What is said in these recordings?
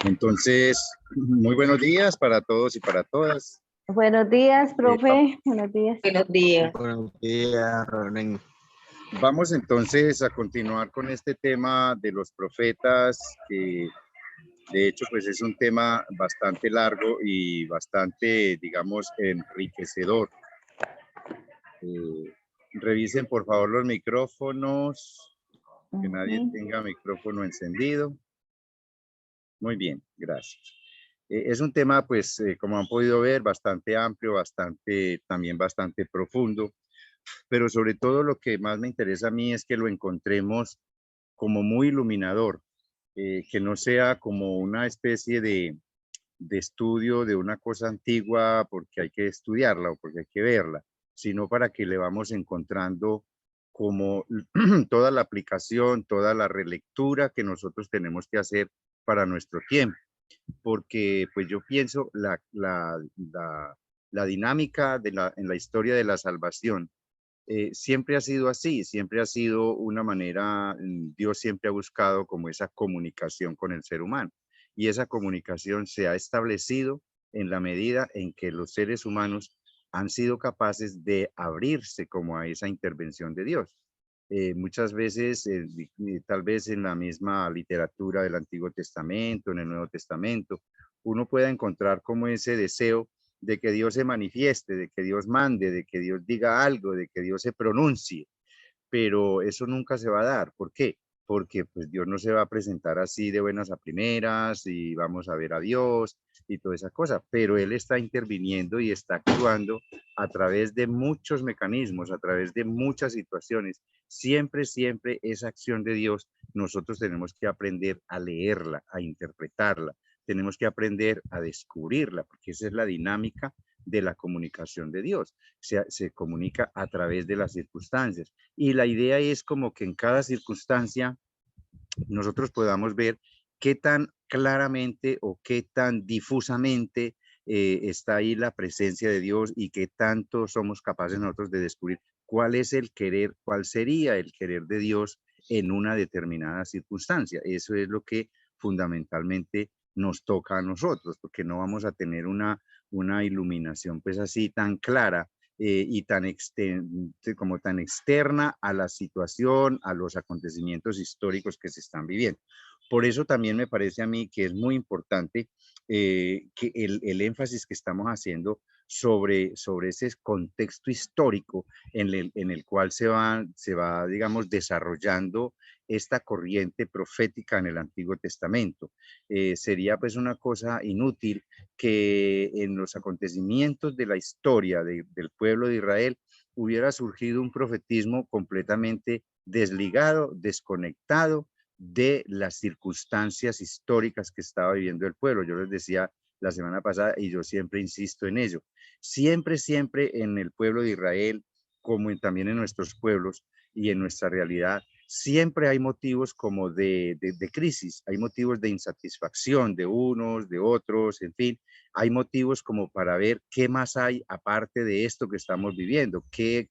Entonces, muy buenos días para todos y para todas. Buenos días, Eh, profe. Buenos días. Buenos días. Buenos días, Ronen. Vamos entonces a continuar con este tema de los profetas, que de hecho pues es un tema bastante largo y bastante, digamos, enriquecedor. Revisen por favor los micrófonos, que nadie tenga micrófono encendido. Muy bien, gracias. Es un tema, pues, como han podido ver, bastante amplio, también bastante profundo, pero sobre todo lo que más me interesa a mí es que lo encontremos como muy iluminador, que no sea como una especie de estudio de una cosa antigua porque hay que estudiarla o porque hay que verla, sino para que le vamos encontrando como toda la aplicación, toda la relectura que nosotros tenemos que hacer para nuestro tiempo. Porque pues yo pienso la dinámica en la historia de la salvación siempre ha sido así, siempre ha sido una manera, Dios siempre ha buscado como esa comunicación con el ser humano y esa comunicación se ha establecido en la medida en que los seres humanos han sido capaces de abrirse como a esa intervención de Dios. Muchas veces, tal vez en la misma literatura del Antiguo Testamento, en el Nuevo Testamento, uno pueda encontrar como ese deseo de que Dios se manifieste, de que Dios mande, de que Dios diga algo, de que Dios se pronuncie, pero eso nunca se va a dar. ¿Por qué? Porque pues Dios no se va a presentar así de buenas a primeras y vamos a ver a Dios y toda esa cosa, pero Él está interviniendo y está actuando a través de muchos mecanismos, a través de muchas situaciones. Siempre, siempre esa acción de Dios, nosotros tenemos que aprender a leerla, a interpretarla, tenemos que aprender a descubrirla, porque esa es la dinámica de la comunicación de Dios. Se comunica a través de las circunstancias. Y la idea es como que en cada circunstancia nosotros podamos ver qué tan claramente o qué tan difusamente está ahí la presencia de Dios y qué tanto somos capaces nosotros de descubrir cuál es el querer, cuál sería el querer de Dios en una determinada circunstancia. Eso es lo que fundamentalmente nos toca a nosotros, porque no vamos a tener una iluminación pues así tan clara y como tan externa a la situación, a los acontecimientos históricos que se están viviendo. Por eso también me parece a mí que es muy importante que el énfasis que estamos haciendo sobre ese contexto histórico en el cual se va, digamos, desarrollando esta corriente profética en el Antiguo Testamento. Sería pues una cosa inútil que en los acontecimientos de la historia del pueblo de Israel hubiera surgido un profetismo completamente desligado, desconectado de las circunstancias históricas que estaba viviendo el pueblo. Yo les decía la semana pasada y yo siempre insisto en ello. Siempre, siempre en el pueblo de Israel, como también en nuestros pueblos y en nuestra realidad, siempre hay motivos como de crisis, hay motivos de insatisfacción de unos, de otros, en fin, hay motivos como para ver qué más hay aparte de esto que estamos viviendo, qué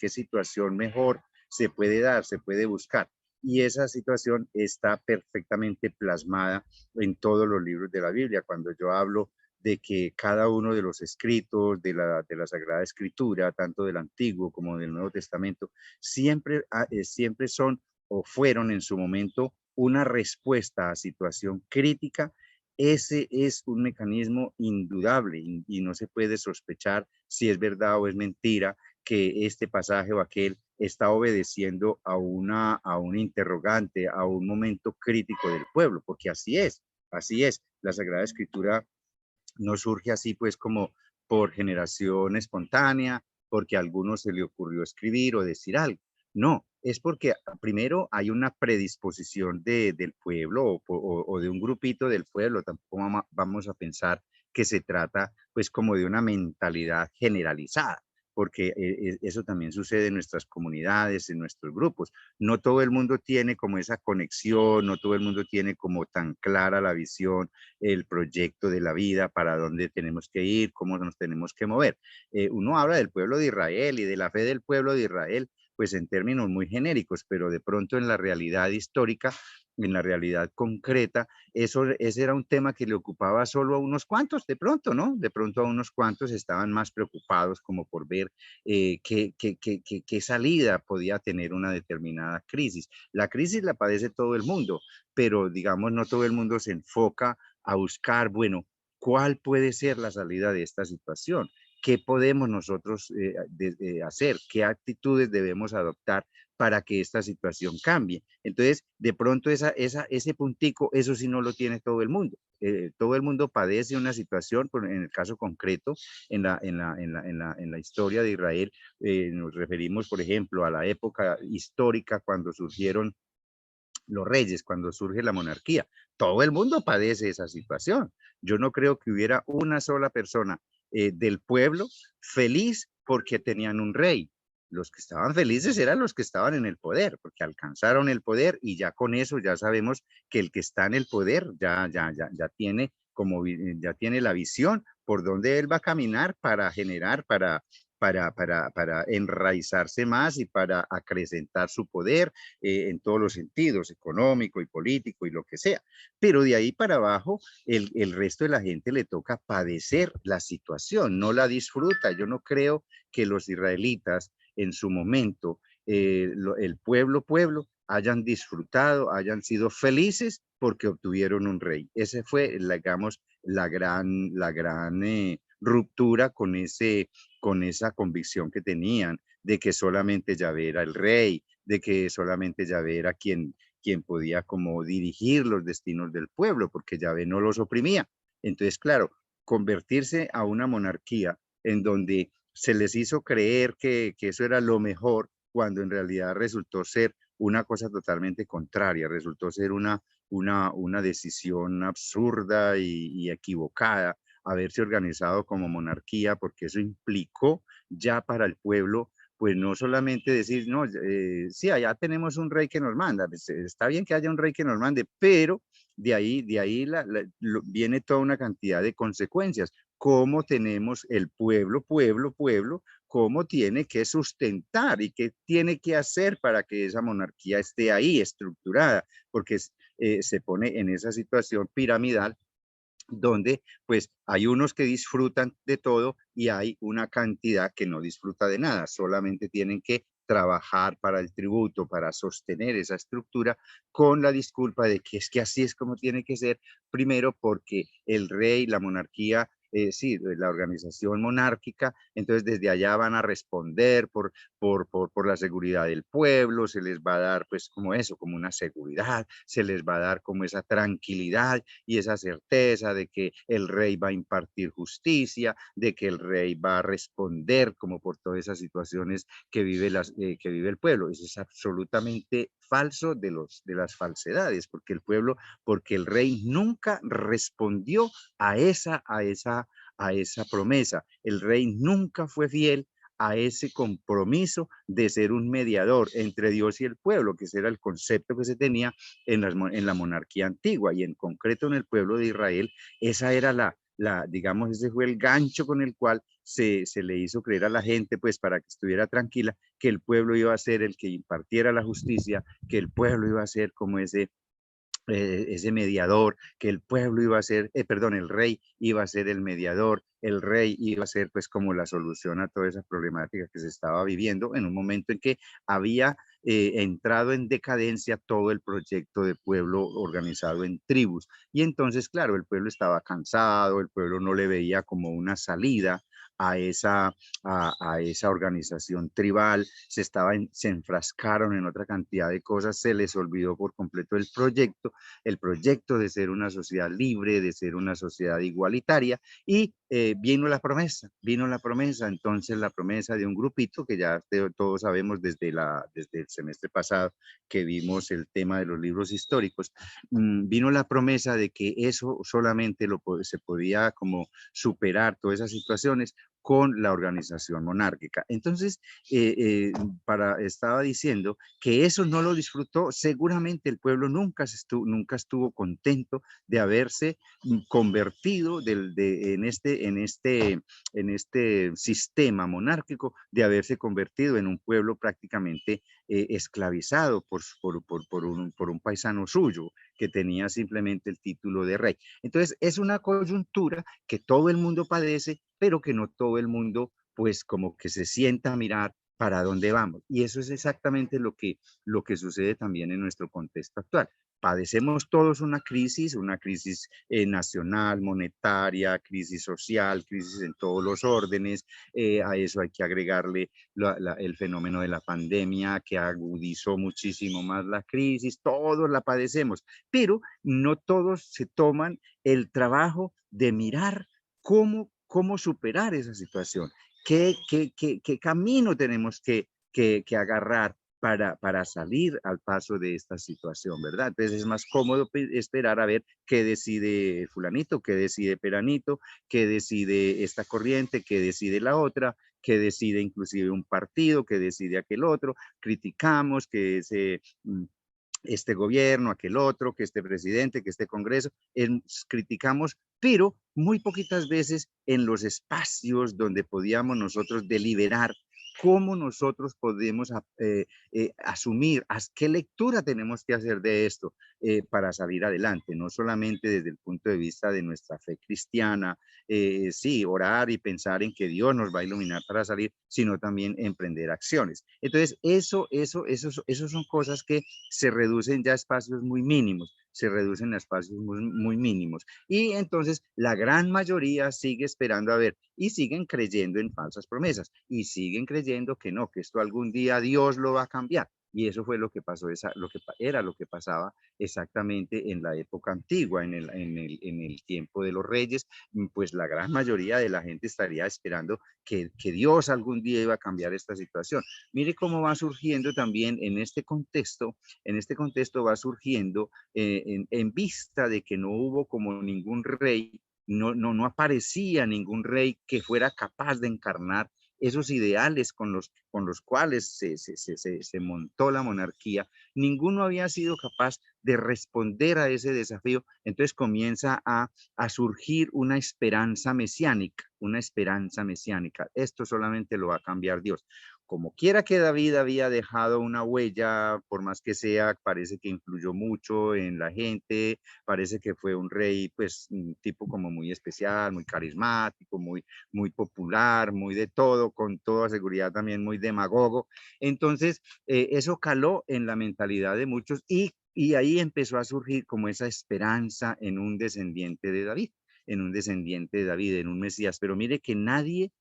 situación mejor se puede dar, se puede buscar. Y esa situación está perfectamente plasmada en todos los libros de la Biblia. Cuando yo hablo de que cada uno de los escritos de la Sagrada Escritura, tanto del Antiguo como del Nuevo Testamento, siempre son o fueron en su momento una respuesta a situación crítica. Ese es un mecanismo indudable y no se puede sospechar si es verdad o es mentira que este pasaje o aquel está obedeciendo a un interrogante, a un momento crítico del pueblo, porque así es, así es. La Sagrada Escritura no surge así pues como por generación espontánea, porque a algunos se le ocurrió escribir o decir algo. No, es porque primero hay una predisposición del pueblo o de un grupito del pueblo. Tampoco vamos a pensar que se trata pues como de una mentalidad generalizada, porque eso también sucede en nuestras comunidades, en nuestros grupos. No todo el mundo tiene como esa conexión, no todo el mundo tiene como tan clara la visión, el proyecto de la vida, para dónde tenemos que ir, cómo nos tenemos que mover. Uno habla del pueblo de Israel y de la fe del pueblo de Israel, pues en términos muy genéricos, pero de pronto en la realidad histórica en la realidad concreta, ese era un tema que le ocupaba solo a unos cuantos, de pronto, ¿no? De pronto a unos cuantos estaban más preocupados como por ver qué salida podía tener una determinada crisis. La crisis la padece todo el mundo, pero digamos, no todo el mundo se enfoca a buscar, bueno, ¿cuál puede ser la salida de esta situación? ¿Qué podemos nosotros hacer? ¿Qué actitudes debemos adoptar para que esta situación cambie? Entonces, de pronto ese puntico, eso sí no lo tiene todo el mundo. Todo el mundo padece una situación, en el caso concreto, en la historia de Israel, nos referimos, por ejemplo, a la época histórica cuando surgieron los reyes, cuando surge la monarquía. Todo el mundo padece esa situación. Yo no creo que hubiera una sola persona del pueblo feliz porque tenían un rey. Los que estaban felices eran los que estaban en el poder, porque alcanzaron el poder y ya con eso ya sabemos que el que está en el poder ya tiene ya tiene la visión por donde él va a caminar para generar, para enraizarse más y para acrecentar su poder en todos los sentidos, económico y político y lo que sea. Pero de ahí para abajo, el resto de la gente le toca padecer la situación, no la disfruta. Yo no creo que los israelitas en su momento, el pueblo, hayan disfrutado, hayan sido felices porque obtuvieron un rey. Ese fue, digamos, la gran ruptura con esa convicción que tenían de que solamente Yahvé era el rey, de que solamente Yahvé era quien podía como dirigir los destinos del pueblo, porque Yahvé no los oprimía. Entonces, claro, convertirse a una monarquía en donde se les hizo creer que eso era lo mejor, cuando en realidad resultó ser una cosa totalmente contraria, resultó ser una decisión absurda y equivocada haberse organizado como monarquía, porque eso implicó ya para el pueblo pues no solamente decir, no, sí, allá tenemos un rey que nos manda, pues, está bien que haya un rey que nos mande, pero de ahí viene toda una cantidad de consecuencias. Cómo tenemos el pueblo, cómo tiene que sustentar y qué tiene que hacer para que esa monarquía esté ahí estructurada, porque se pone en esa situación piramidal donde pues hay unos que disfrutan de todo y hay una cantidad que no disfruta de nada, solamente tienen que trabajar para el tributo, para sostener esa estructura con la disculpa de que es que así es como tiene que ser, primero porque el rey, la monarquía, sí, la organización monárquica, entonces desde allá van a responder por la seguridad del pueblo, se les va a dar pues como eso, como una seguridad, se les va a dar como esa tranquilidad y esa certeza de que el rey va a impartir justicia, de que el rey va a responder como por todas esas situaciones que vive el pueblo. Eso es absolutamente falso de las falsedades, porque el rey nunca respondió a esa promesa. El rey nunca fue fiel a ese compromiso de ser un mediador entre Dios y el pueblo, que ese era el concepto que se tenía en la monarquía antigua y en concreto en el pueblo de Israel. Esa era digamos, ese fue el gancho con el cual se le hizo creer a la gente, pues para que estuviera tranquila, que el pueblo iba a ser el que impartiera la justicia, que el pueblo iba a ser como ese mediador, que el pueblo iba a ser, perdón, el rey iba a ser el mediador, el rey iba a ser pues como la solución a toda esa problemática que se estaba viviendo en un momento en que había entrado en decadencia todo el proyecto de pueblo organizado en tribus. Y entonces, claro, el pueblo estaba cansado, el pueblo no le veía como una salida a esa organización tribal, se enfrascaron en otra cantidad de cosas, se les olvidó por completo el proyecto de ser una sociedad libre, de ser una sociedad igualitaria, y vino la promesa, entonces la promesa de un grupito que ya todos sabemos desde el semestre pasado que vimos el tema de los libros históricos, vino la promesa de que eso solamente se podía como superar todas esas situaciones con la organización monárquica. Entonces, estaba diciendo que eso no lo disfrutó. Seguramente el pueblo nunca estuvo contento de haberse convertido en este sistema monárquico, de haberse convertido en un pueblo prácticamente esclavizado por un paisano suyo que tenía simplemente el título de rey. Entonces, es una coyuntura que todo el mundo padece, pero que no todo el mundo, pues, como que se sienta a mirar para dónde vamos. Y eso es exactamente lo que sucede también en nuestro contexto actual. Padecemos todos una crisis nacional, monetaria, crisis social, crisis en todos los órdenes. A eso hay que agregarle el fenómeno de la pandemia que agudizó muchísimo más la crisis. Todos la padecemos, pero no todos se toman el trabajo de mirar cómo superar esa situación, qué camino tenemos que agarrar para salir al paso de esta situación, ¿verdad? Entonces es más cómodo esperar a ver qué decide fulanito, qué decide peranito, qué decide esta corriente, qué decide la otra, qué decide inclusive un partido, qué decide aquel otro, criticamos que este gobierno, aquel otro, que este presidente, que este congreso, criticamos, pero muy poquitas veces en los espacios donde podíamos nosotros deliberar cómo nosotros podemos asumir, qué lectura tenemos que hacer de esto para salir adelante, no solamente desde el punto de vista de nuestra fe cristiana, sí, orar y pensar en que Dios nos va a iluminar para salir, sino también emprender acciones. Entonces, eso son cosas que se reducen ya a espacios muy mínimos, se reducen a espacios muy mínimos. Y entonces la gran mayoría sigue esperando a ver y siguen creyendo en falsas promesas y siguen creyendo que no, que esto algún día Dios lo va a cambiar. Y eso fue lo que pasó, era lo que pasaba exactamente en la época antigua, en el tiempo de los reyes, pues la gran mayoría de la gente estaría esperando que Dios algún día iba a cambiar esta situación. Mire cómo va surgiendo también en este contexto va surgiendo en vista de que no hubo como ningún rey, no aparecía ningún rey que fuera capaz de encarnar esos ideales con los cuales se montó la monarquía. Ninguno había sido capaz de responder a ese desafío. Entonces comienza a surgir una esperanza mesiánica, una esperanza mesiánica. Esto solamente lo va a cambiar Dios. Como quiera que David había dejado una huella, por más que sea, parece que influyó mucho en la gente, parece que fue un rey, pues, un tipo como muy especial, muy carismático, muy popular, muy de todo, con toda seguridad también muy demagogo. Entonces, eso caló en la mentalidad de muchos y ahí empezó a surgir como esa esperanza en un descendiente de David, en un descendiente de David, en un Mesías. Pero mire que nadie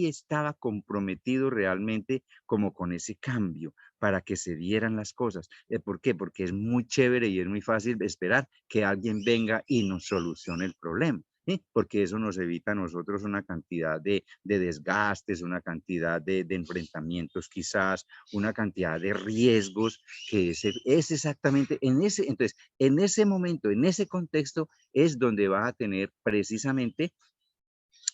estaba comprometido realmente como con ese cambio para que se dieran las cosas. ¿Por qué? Porque es muy chévere y es muy fácil esperar que alguien venga y nos solucione el problema. ¿Sí? Porque eso nos evita a nosotros una cantidad de desgastes, una cantidad de enfrentamientos quizás, una cantidad de riesgos que es exactamente entonces, en ese momento, en ese contexto, es donde va a tener precisamente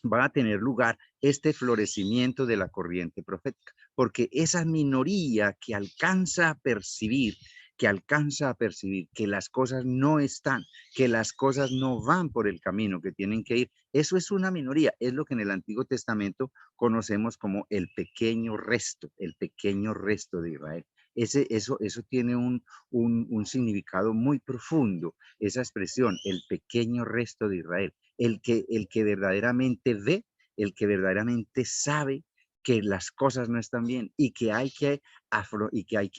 va a tener lugar este florecimiento de la corriente profética, porque esa minoría que alcanza a percibir que las cosas no están, que las cosas no van por el camino que tienen que ir, eso es una minoría, es lo que en el Antiguo Testamento conocemos como el pequeño resto de Israel. Eso tiene un significado muy profundo, esa expresión, el pequeño resto de Israel, el que verdaderamente ve, el que verdaderamente sabe que las cosas no están bien y que hay que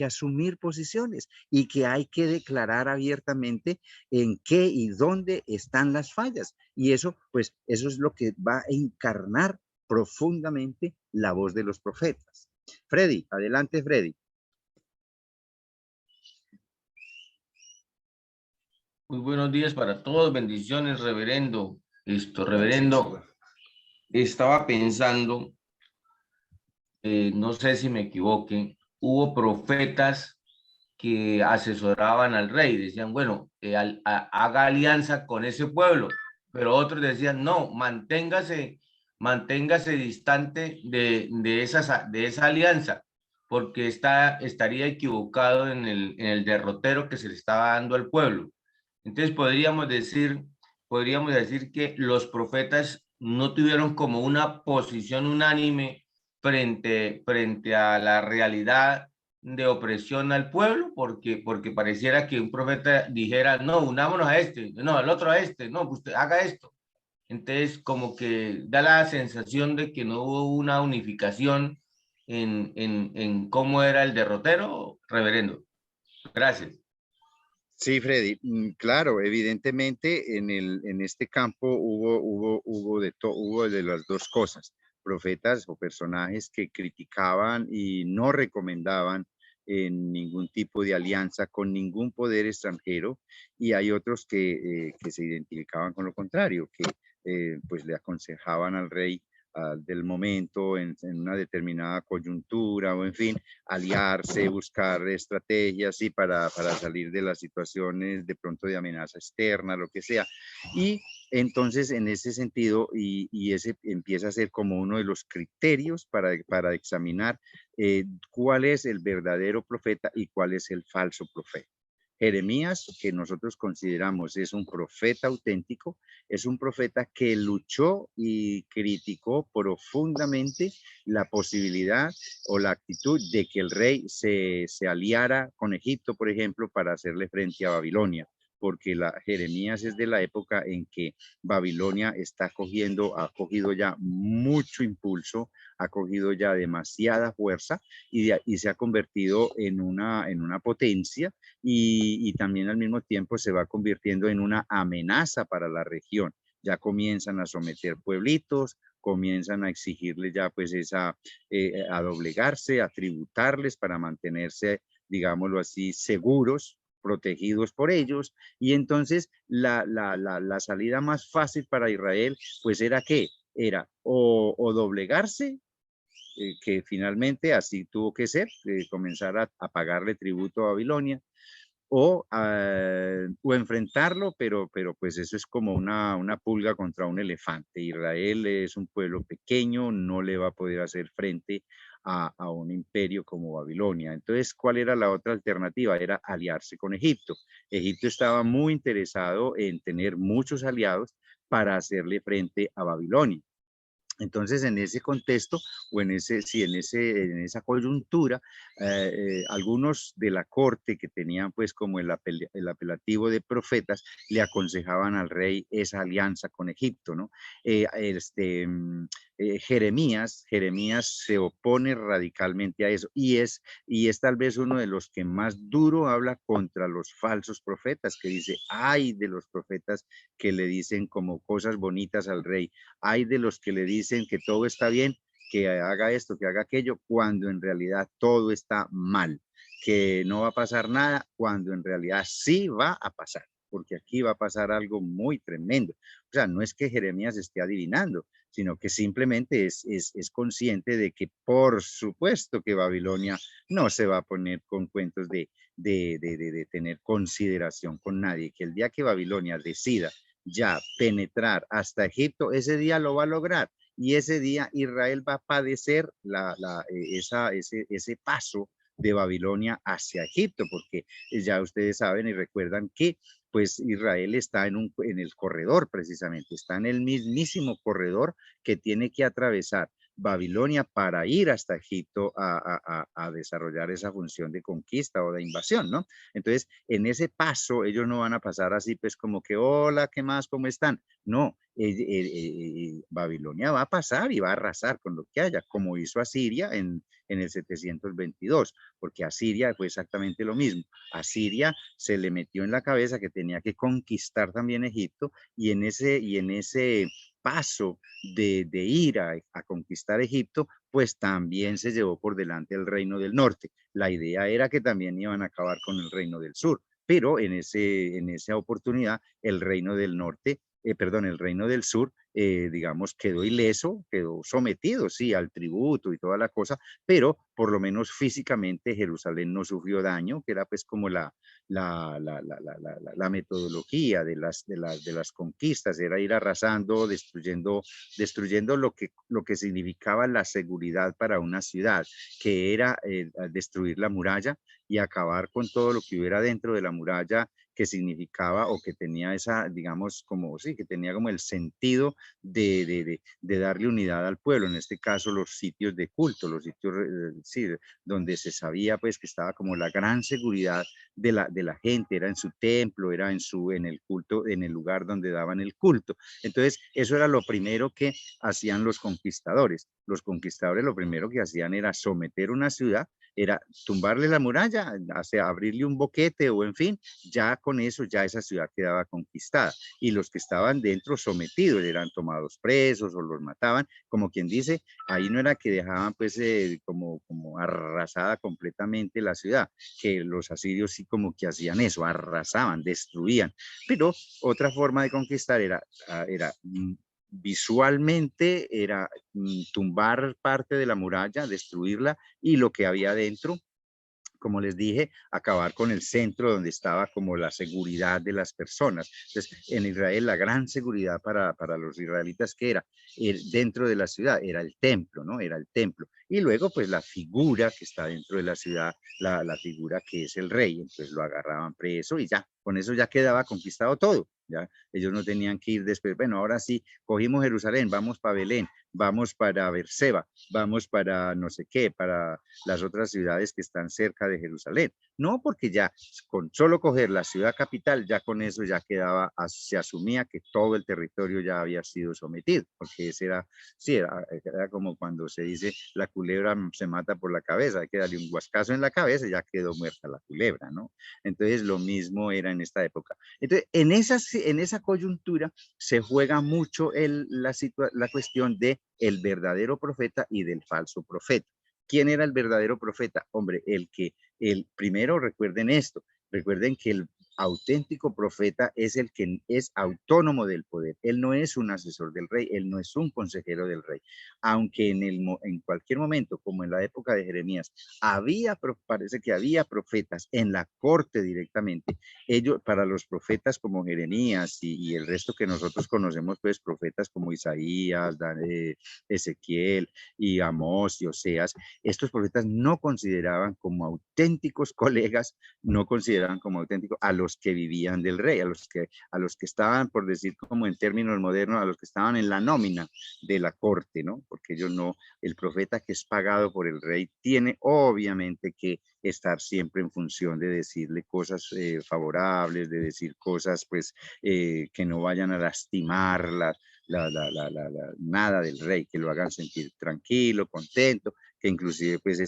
asumir posiciones y que hay que declarar abiertamente en qué y dónde están las fallas. Y eso, pues, eso es lo que va a encarnar profundamente la voz de los profetas. Freddy, adelante, Freddy. Muy buenos días para todos, bendiciones, reverendo. Gracias. Reverendo, estaba pensando, no sé si me equivoque, hubo profetas que asesoraban al rey, decían, bueno, haga alianza con ese pueblo, pero otros decían, no, manténgase manténgase distante de esa alianza, porque estaría equivocado en el derrotero que se le estaba dando al pueblo. Entonces podríamos decir que los profetas no tuvieron como una posición unánime frente a la realidad de opresión al pueblo, porque pareciera que un profeta dijera, no, unámonos a este, no, al otro a este, no, usted haga esto. Entonces, como que da la sensación de que no hubo una unificación en cómo era el derrotero, reverendo. Gracias. Sí, Freddy, claro, evidentemente en este campo hubo de las dos cosas, profetas o personajes que criticaban y no recomendaban en ningún tipo de alianza con ningún poder extranjero, y hay otros que se identificaban con lo contrario, que pues le aconsejaban al rey del momento en una determinada coyuntura o en fin, aliarse, buscar estrategias y para salir de las situaciones de pronto de amenaza externa, lo que sea. Y entonces en ese sentido, y ese empieza a ser como uno de los criterios para examinar cuál es el verdadero profeta y cuál es el falso profeta. Jeremías, que nosotros consideramos es un profeta auténtico, es un profeta que luchó y criticó profundamente la posibilidad o la actitud de que el rey se aliara con Egipto, por ejemplo, para hacerle frente a Babilonia, porque Jeremías es de la época en que Babilonia ha cogido ya mucho impulso, ha cogido ya demasiada fuerza y se ha convertido en una potencia y también al mismo tiempo se va convirtiendo en una amenaza para la región. Ya comienzan a someter pueblitos, comienzan a exigirles ya pues a doblegarse, a tributarles para mantenerse, digámoslo así, seguros, protegidos por ellos. Y entonces la salida más fácil para Israel pues era ¿qué? Era o doblegarse, que finalmente así tuvo que ser, comenzar a pagarle tributo a Babilonia, o enfrentarlo, pero pues eso es como una pulga contra un elefante. Israel es un pueblo pequeño, no le va a poder hacer frente a un imperio como Babilonia. Entonces, ¿cuál era la otra alternativa? Era aliarse con Egipto. Egipto estaba muy interesado en tener muchos aliados para hacerle frente a Babilonia. Entonces, en ese contexto o en esa coyuntura, algunos de la corte que tenían pues como el apelativo de profetas le aconsejaban al rey esa alianza con Egipto, ¿no? Eh, este, mm, Jeremías se opone radicalmente a eso y es tal vez uno de los que más duro habla contra los falsos profetas, que dice, ay de los profetas que le dicen como cosas bonitas al rey, hay de los que le dicen que todo está bien, que haga esto, que haga aquello, cuando en realidad todo está mal, que no va a pasar nada, cuando en realidad sí va a pasar, porque aquí va a pasar algo muy tremendo. O sea, no es que Jeremías esté adivinando, sino que simplemente es consciente de que por supuesto que Babilonia no se va a poner con cuentos de tener consideración con nadie, que el día que Babilonia decida ya penetrar hasta Egipto, ese día lo va a lograr y ese día Israel va a padecer ese paso de Babilonia hacia Egipto, porque ya ustedes saben y recuerdan que pues Israel está en el corredor precisamente, está en el mismísimo corredor que tiene que atravesar Babilonia para ir hasta Egipto a desarrollar esa función de conquista o de invasión, ¿no? Entonces, en ese paso, ellos no van a pasar así, pues como que, hola, ¿qué más? ¿Cómo están? No, Babilonia va a pasar y va a arrasar con lo que haya, como hizo Asiria en el 722, porque Asiria fue exactamente lo mismo. Asiria se le metió en la cabeza que tenía que conquistar también Egipto y en ese paso de ir a conquistar Egipto, pues también se llevó por delante el reino del norte. La idea era que también iban a acabar con el reino del sur, pero en esa oportunidad el reino del norte perdón, el reino del sur, digamos, quedó ileso, quedó sometido, sí, al tributo y toda la cosa, pero por lo menos físicamente Jerusalén no sufrió daño, que era pues como la metodología de las conquistas, era ir arrasando, destruyendo lo que significaba la seguridad para una ciudad, que era destruir la muralla y acabar con todo lo que hubiera dentro de la muralla, que significaba o que tenía esa, digamos, como, sí, que tenía como el sentido de darle unidad al pueblo, en este caso los sitios de culto, los sitios, sí, donde se sabía pues que estaba como la gran seguridad de la gente, era en su templo, era en el culto, en el lugar donde daban el culto. Entonces, eso era lo primero que hacían los conquistadores. Los conquistadores lo primero que hacían era someter una ciudad, era tumbarle la muralla, abrirle un boquete o en fin, ya con eso ya esa ciudad quedaba conquistada. Y los que estaban dentro sometidos eran tomados presos o los mataban, como quien dice, ahí no era que dejaban pues como arrasada completamente la ciudad, que los asirios sí como que hacían eso, arrasaban, destruían. Pero otra forma de conquistar era visualmente, era tumbar parte de la muralla, destruirla y lo que había dentro, como les dije, acabar con el centro donde estaba como la seguridad de las personas. Entonces, en Israel la gran seguridad para los israelitas que era dentro de la ciudad, era el templo, ¿no? Era el templo. Y luego, pues la figura que está dentro de la ciudad, la figura que es el rey, entonces lo agarraban preso y ya, con eso ya quedaba conquistado todo. ¿Ya? Ellos no tenían que ir después, bueno, ahora sí, cogimos Jerusalén, vamos para Belén, vamos para Berseba, vamos para no sé qué, para las otras ciudades que están cerca de Jerusalén. No, porque ya con solo coger la ciudad capital, ya con eso ya quedaba, se asumía que todo el territorio ya había sido sometido, porque ese era, sí, era como cuando se dice la culebra se mata por la cabeza, hay que darle un guascazo en la cabeza y ya quedó muerta la culebra, ¿no? Entonces lo mismo era en esta época. Entonces, en esa coyuntura se juega mucho la cuestión de el verdadero profeta y del falso profeta. ¿Quién era el verdadero profeta? Hombre, el primero, recuerden esto, recuerden que el auténtico profeta es el que es autónomo del poder. Él no es un asesor del rey, él no es un consejero del rey. Aunque en cualquier momento, como en la época de Jeremías, parece que había profetas en la corte directamente. Ellos, para los profetas como Jeremías y el resto que nosotros conocemos, pues profetas como Isaías, Ezequiel y Amós y Oseas, estos profetas no consideraban como auténticos colegas, no consideraban como auténticos a los que vivían del rey, a los que estaban, por decir como en términos modernos, a los que estaban en la nómina de la corte, ¿no? Porque ellos no, el profeta que es pagado por el rey tiene obviamente que estar siempre en función de decirle cosas favorables, de decir cosas pues que no vayan a lastimar nada del rey, que lo hagan sentir tranquilo, contento, que inclusive pues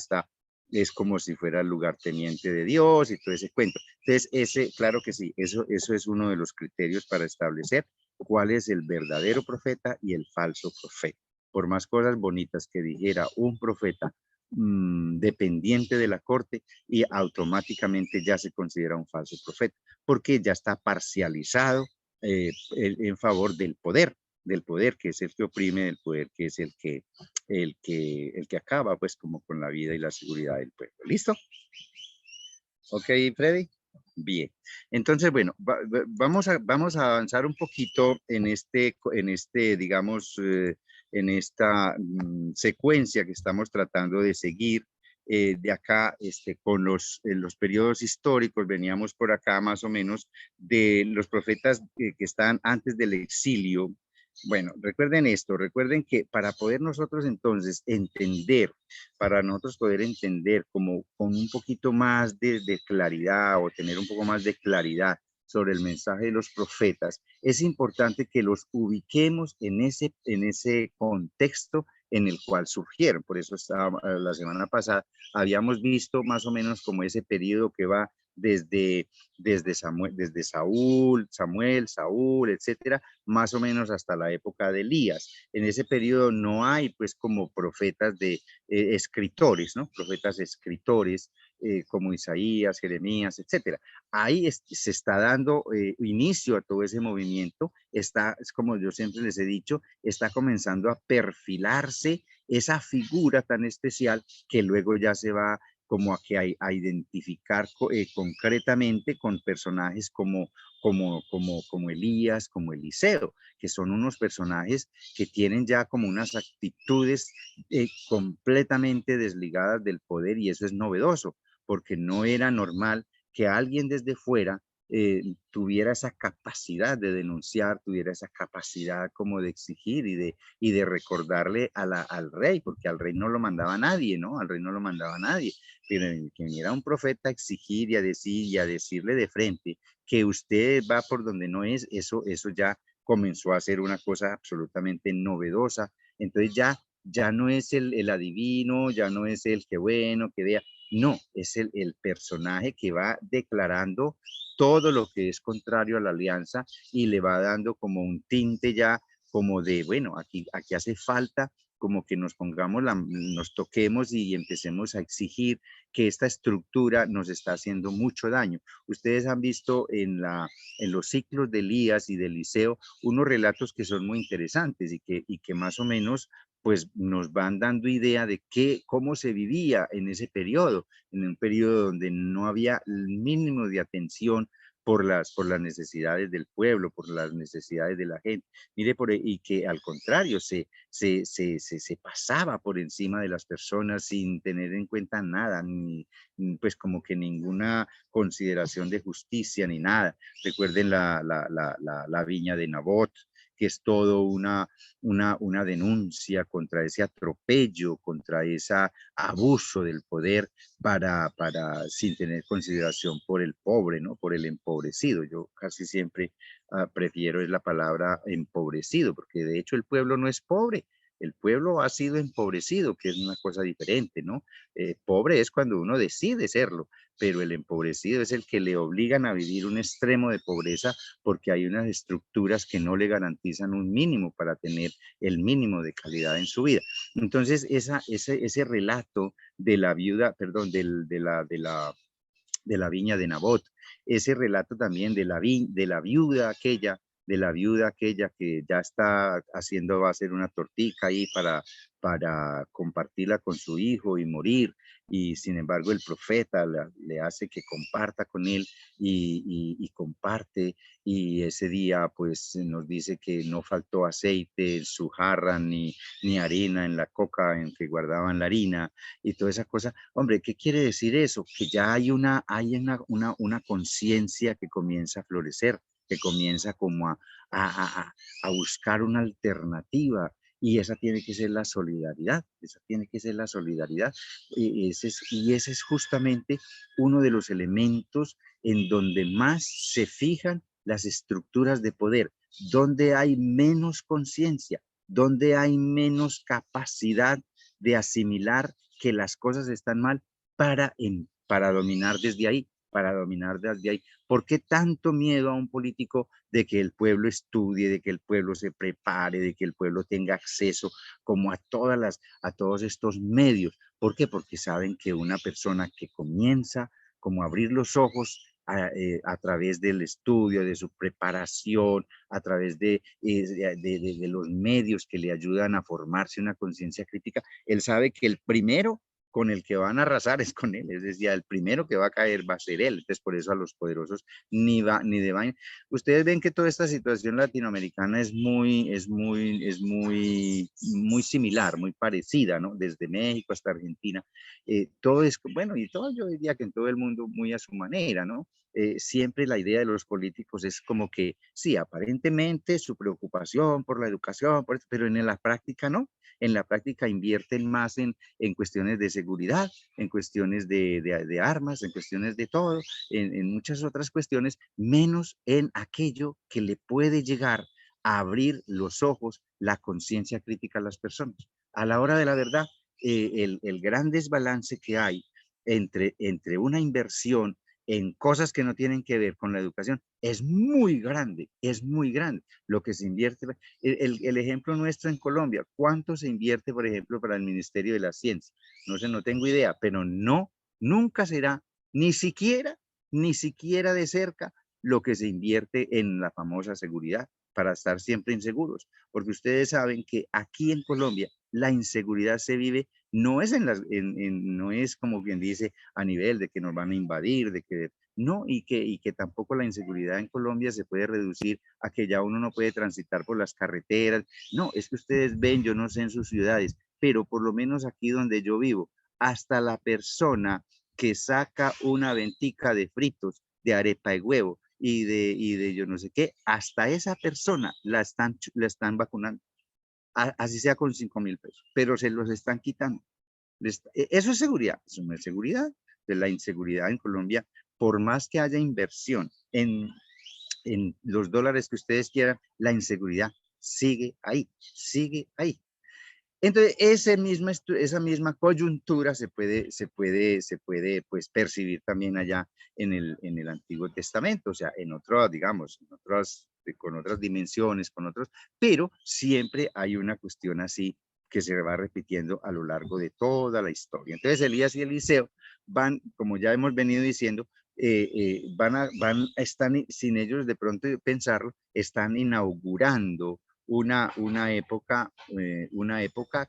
es como si fuera el lugarteniente de Dios y todo ese cuento. Entonces, claro que sí, eso es uno de los criterios para establecer cuál es el verdadero profeta y el falso profeta. Por más cosas bonitas que dijera un profeta dependiente de la corte, y automáticamente ya se considera un falso profeta, porque ya está parcializado en favor del poder que es el que oprime, del poder que es el que acaba pues como con la vida y la seguridad del pueblo. ¿Listo? Ok, Freddy. Bien. Entonces, bueno, vamos a avanzar un poquito en digamos, en esta secuencia que estamos tratando de seguir. De acá, con los periodos históricos, veníamos por acá más o menos de los profetas que están antes del exilio. Bueno, recuerden esto, recuerden que para poder nosotros entonces entender, para nosotros poder entender como con un poquito más de claridad o tener un poco más de claridad sobre el mensaje de los profetas, es importante que los ubiquemos en ese contexto en el cual surgieron. Por eso la semana pasada habíamos visto más o menos como ese periodo que va desde Saúl, etcétera, más o menos hasta la época de Elías. En ese periodo no hay pues como profetas de escritores, ¿no? Profetas escritores como Isaías, Jeremías, etcétera. Ahí se está dando inicio a todo ese movimiento, es como yo siempre les he dicho, está comenzando a perfilarse esa figura tan especial que luego ya se va como a identificar concretamente con personajes como Elías, como Eliseo, que son unos personajes que tienen ya como unas actitudes completamente desligadas del poder, y eso es novedoso, porque no era normal que alguien desde fuera tuviera esa capacidad de denunciar, tuviera esa capacidad como de exigir y de recordarle al rey, porque al rey no lo mandaba nadie, ¿no? Al rey no lo mandaba nadie, pero que viniera un profeta a exigir y a decir y a decirle de frente que usted va por donde no es, eso ya comenzó a ser una cosa absolutamente novedosa. Entonces ya no es el adivino, ya no es el que bueno, que vea, no, es el personaje que va declarando todo lo que es contrario a la alianza y le va dando como un tinte ya como de, bueno, aquí hace falta como que nos pongamos, nos toquemos y empecemos a exigir que esta estructura nos está haciendo mucho daño. Ustedes han visto en los ciclos de Elías y de Eliseo unos relatos que son muy interesantes y que más o menos pues nos van dando idea de cómo se vivía en ese periodo, en un periodo donde no había el mínimo de atención por las necesidades del pueblo, por las necesidades de la gente. Mire, y que al contrario, se pasaba por encima de las personas sin tener en cuenta nada, pues como que ninguna consideración de justicia ni nada. Recuerden la viña de Nabot, que es todo una denuncia contra ese atropello, contra ese abuso del poder sin tener consideración por el pobre, ¿no? Por el empobrecido. Yo casi siempre prefiero es la palabra empobrecido, porque de hecho el pueblo no es pobre. El pueblo ha sido empobrecido, que es una cosa diferente, ¿no? Pobre es cuando uno decide serlo, pero el empobrecido es el que le obligan a vivir un extremo de pobreza porque hay unas estructuras que no le garantizan un mínimo para tener el mínimo de calidad en su vida. Entonces, ese relato de la viuda, perdón, de la viña de Nabot, ese relato también de la viuda aquella que ya está haciendo, va a hacer una tortica ahí para compartirla con su hijo y morir, y sin embargo el profeta le hace que comparta con él y comparte, y ese día pues nos dice que no faltó aceite en su jarra ni harina en la coca en que guardaban la harina y toda esa cosa. Hombre, ¿qué quiere decir eso? Que ya una conciencia que comienza a florecer, que comienza como a buscar una alternativa. Y esa tiene que ser la solidaridad, esa tiene que ser la solidaridad. Y ese es justamente uno de los elementos en donde más se fijan las estructuras de poder, donde hay menos conciencia, donde hay menos capacidad de asimilar que las cosas están mal para dominar desde ahí, para dominar desde ahí. ¿Por qué tanto miedo a un político de que el pueblo estudie, de que el pueblo se prepare, de que el pueblo tenga acceso como a todos estos medios? ¿Por qué? Porque saben que una persona que comienza como a abrir los ojos a través del estudio, de su preparación, a través de los medios que le ayudan a formarse una conciencia crítica, él sabe que el primero con el que van a arrasar es con él, es decir, el primero que va a caer va a ser él. Entonces, por eso a los poderosos ni de vaina. Ustedes ven que toda esta situación latinoamericana muy similar, muy parecida, ¿no? Desde México hasta Argentina. Todo es, bueno, y todo yo diría que en todo el mundo muy a su manera, ¿no? Siempre la idea de los políticos es como que, sí, aparentemente su preocupación por la educación, pero en la práctica no. En la práctica invierten más en cuestiones de seguridad, en cuestiones de armas, en cuestiones de todo, en muchas otras cuestiones, menos en aquello que le puede llegar a abrir los ojos, la conciencia crítica a las personas. A la hora de la verdad, el gran desbalance que hay entre una inversión en cosas que no tienen que ver con la educación es muy grande, es muy grande. Lo que se invierte, el ejemplo nuestro en Colombia, ¿cuánto se invierte, por ejemplo, para el Ministerio de la Ciencia? No sé, no tengo idea, pero no, nunca será ni siquiera, ni siquiera de cerca lo que se invierte en la famosa seguridad para estar siempre inseguros, porque ustedes saben que aquí en Colombia la inseguridad se vive, no es, no es como quien dice a nivel de que nos van a invadir, de que no, y que tampoco la inseguridad en Colombia se puede reducir a que ya uno no puede transitar por las carreteras. No, es que ustedes ven, yo no sé en sus ciudades, pero por lo menos aquí donde yo vivo, hasta la persona que saca una ventica de fritos, de arepa de huevo y de yo no sé qué, hasta esa persona la están vacunando, así sea con 5.000 pesos, pero se los están quitando. Eso es seguridad, eso no es seguridad. De la inseguridad en Colombia, por más que haya inversión en los dólares que ustedes quieran, la inseguridad sigue ahí, sigue ahí. Entonces, esa misma coyuntura se puede pues, percibir también allá en el Antiguo Testamento, o sea, en otras, digamos, con otras dimensiones, con otros, pero siempre hay una cuestión así que se va repitiendo a lo largo de toda la historia. Entonces, Elías y Eliseo van, como ya hemos venido diciendo, están, sin ellos de pronto pensarlo, están inaugurando una época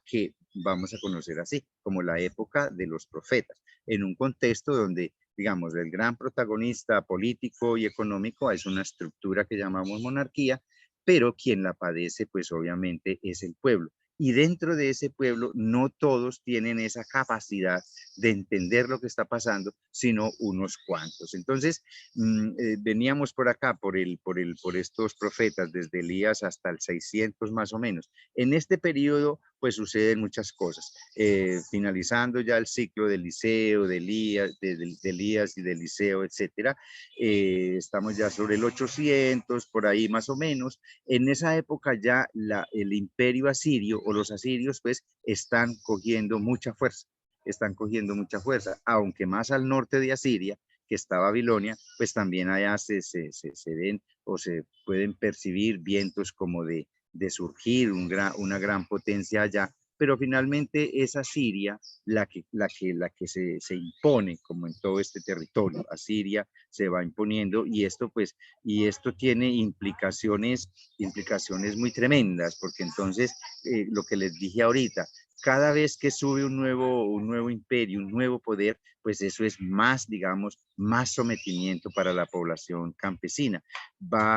que vamos a conocer así, como la época de los profetas, en un contexto donde, digamos, el gran protagonista político y económico es una estructura que llamamos monarquía, pero quien la padece, pues obviamente es el pueblo. Y dentro de ese pueblo no todos tienen esa capacidad de entender lo que está pasando, sino unos cuantos. Entonces, veníamos por acá, por estos profetas, desde Elías hasta el 600 más o menos. En este periodo, pues suceden muchas cosas. Finalizando ya el ciclo de Eliseo, de Elías y de Eliseo, etcétera. Estamos ya sobre el 800, por ahí más o menos. En esa época ya el imperio asirio o los asirios, pues, están cogiendo mucha fuerza. Están cogiendo mucha fuerza, aunque más al norte de Asiria, que está Babilonia, pues también allá se ven o se pueden percibir vientos como de surgir una gran potencia allá, pero finalmente es Asiria la que se impone como en todo este territorio. Asiria se va imponiendo y esto tiene implicaciones muy tremendas, porque entonces lo que les dije ahorita, cada vez que sube un nuevo imperio, un nuevo poder, pues eso es más, digamos, más sometimiento para la población campesina.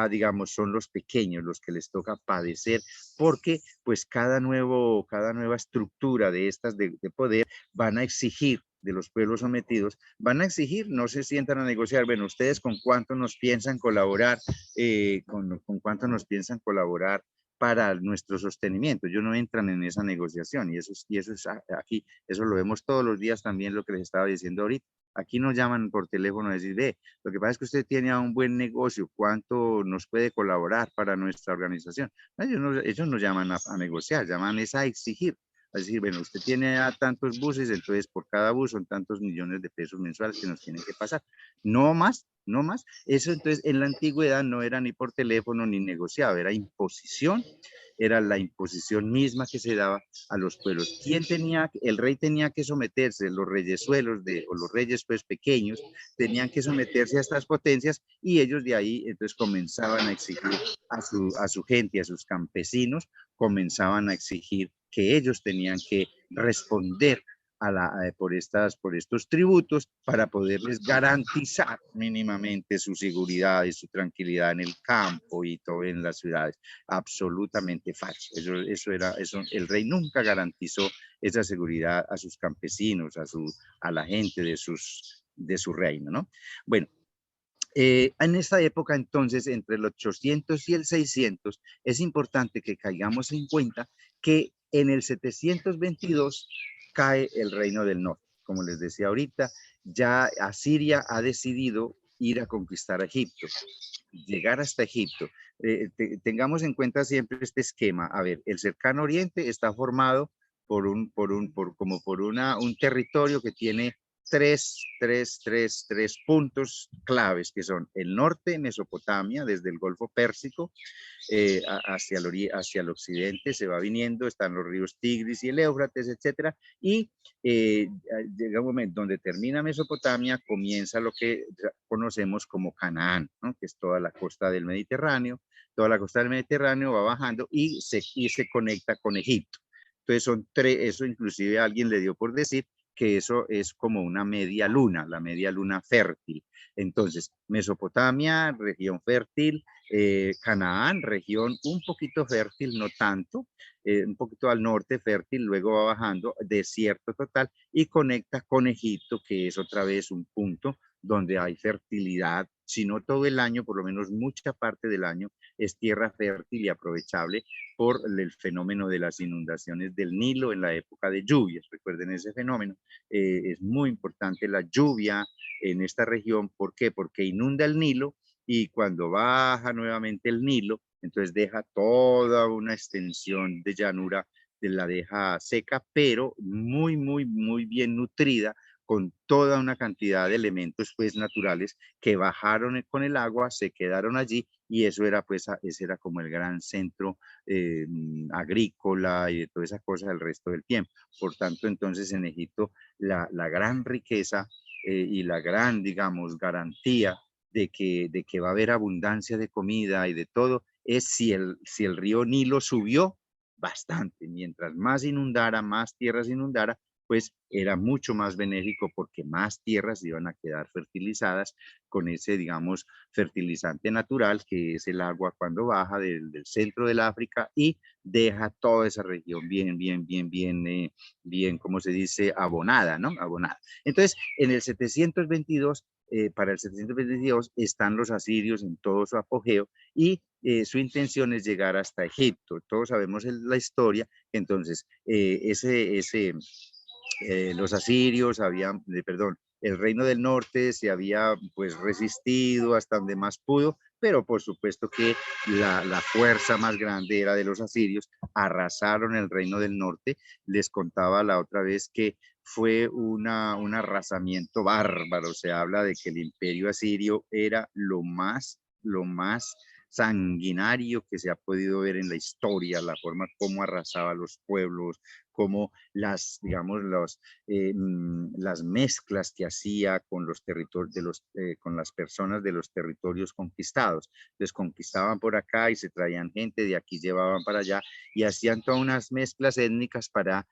Digamos, son los pequeños los que les toca padecer, porque pues cada nueva estructura de estas de poder van a exigir de los pueblos sometidos, van a exigir, no se sientan a negociar, bueno, ustedes con cuánto nos piensan colaborar, con cuánto nos piensan colaborar para nuestro sostenimiento. Ellos no entran en esa negociación y eso es aquí, eso lo vemos todos los días también lo que les estaba diciendo ahorita. Aquí nos llaman por teléfono a decir, ve, lo que pasa es que usted tiene un buen negocio, ¿cuánto nos puede colaborar para nuestra organización? Ellos no llaman a negociar, llaman es a exigir. Es decir, bueno, usted tiene tantos buses, entonces por cada bus son tantos millones de pesos mensuales que nos tienen que pasar. No más, no más. Eso entonces en la antigüedad no era ni por teléfono ni negociado, era imposición, era la imposición misma que se daba a los pueblos. El rey tenía que someterse, los reyesuelos o los reyes pues pequeños tenían que someterse a estas potencias y ellos de ahí entonces comenzaban a exigir a su gente, a sus campesinos, comenzaban a exigir que ellos tenían que responder por estos tributos para poderles garantizar mínimamente su seguridad y su tranquilidad en el campo y todo en las ciudades. Absolutamente falso. Eso, el rey nunca garantizó esa seguridad a sus campesinos, a la gente de su reino, ¿no? Bueno, en esta época, entonces, entre el 800 y el 600, es importante que caigamos en cuenta que en el 722 cae el reino del norte. Como les decía ahorita, ya Asiria ha decidido ir a conquistar a Egipto, llegar hasta Egipto. Tengamos en cuenta siempre este esquema. A ver, el cercano oriente está formado por un territorio que tiene tres puntos claves que son el norte, Mesopotamia, desde el Golfo Pérsico hacia el occidente, se va viniendo, están los ríos Tigris y el Éufrates, etcétera, y llega un momento donde termina Mesopotamia, comienza lo que conocemos como Canaán, ¿no? Que es toda la costa del Mediterráneo, toda la costa del Mediterráneo va bajando y se conecta con Egipto. Entonces son tres, eso inclusive alguien le dio por decir que eso es como una media luna, la media luna fértil. Entonces, Mesopotamia, región fértil, Canaán, región un poquito fértil, no tanto, un poquito al norte fértil, luego va bajando, desierto total, y conecta con Egipto, que es otra vez un punto donde hay fertilidad, si no todo el año, por lo menos mucha parte del año, es tierra fértil y aprovechable por el fenómeno de las inundaciones del Nilo en la época de lluvias. Recuerden ese fenómeno. Es muy importante la lluvia en esta región. ¿Por qué? Porque inunda el Nilo y cuando baja nuevamente el Nilo, entonces deja toda una extensión de llanura, la deja seca, pero muy bien nutrida, con toda una cantidad de elementos pues naturales que bajaron con el agua, se quedaron allí, y eso era pues, ese era como el gran centro agrícola y de toda esa cosa el resto del tiempo. Por tanto, entonces en Egipto la gran riqueza y la gran, digamos, garantía de que va a haber abundancia de comida y de todo, es si el río Nilo subió bastante. Mientras más inundara, más tierras inundara, pues era mucho más benéfico porque más tierras iban a quedar fertilizadas con ese, digamos, fertilizante natural que es el agua cuando baja del centro del África y deja toda esa región bien, ¿cómo se dice? Abonada, ¿no? Abonada. Entonces, en el 722, para el 722 están los asirios en todo su apogeo y su intención es llegar hasta Egipto. Todos sabemos la historia, entonces los asirios habían, perdón, el reino del norte se había pues resistido hasta donde más pudo, pero por supuesto que la fuerza más grande era de los asirios, arrasaron el reino del norte. Les contaba la otra vez que fue un arrasamiento bárbaro. Se habla de que el imperio asirio era lo más sanguinario que se ha podido ver en la historia, la forma como arrasaba los pueblos, como digamos, las mezclas que hacía con los territorios, con las personas de los territorios conquistados. Les conquistaban por acá y se traían gente, de aquí llevaban para allá y hacían todas unas mezclas étnicas para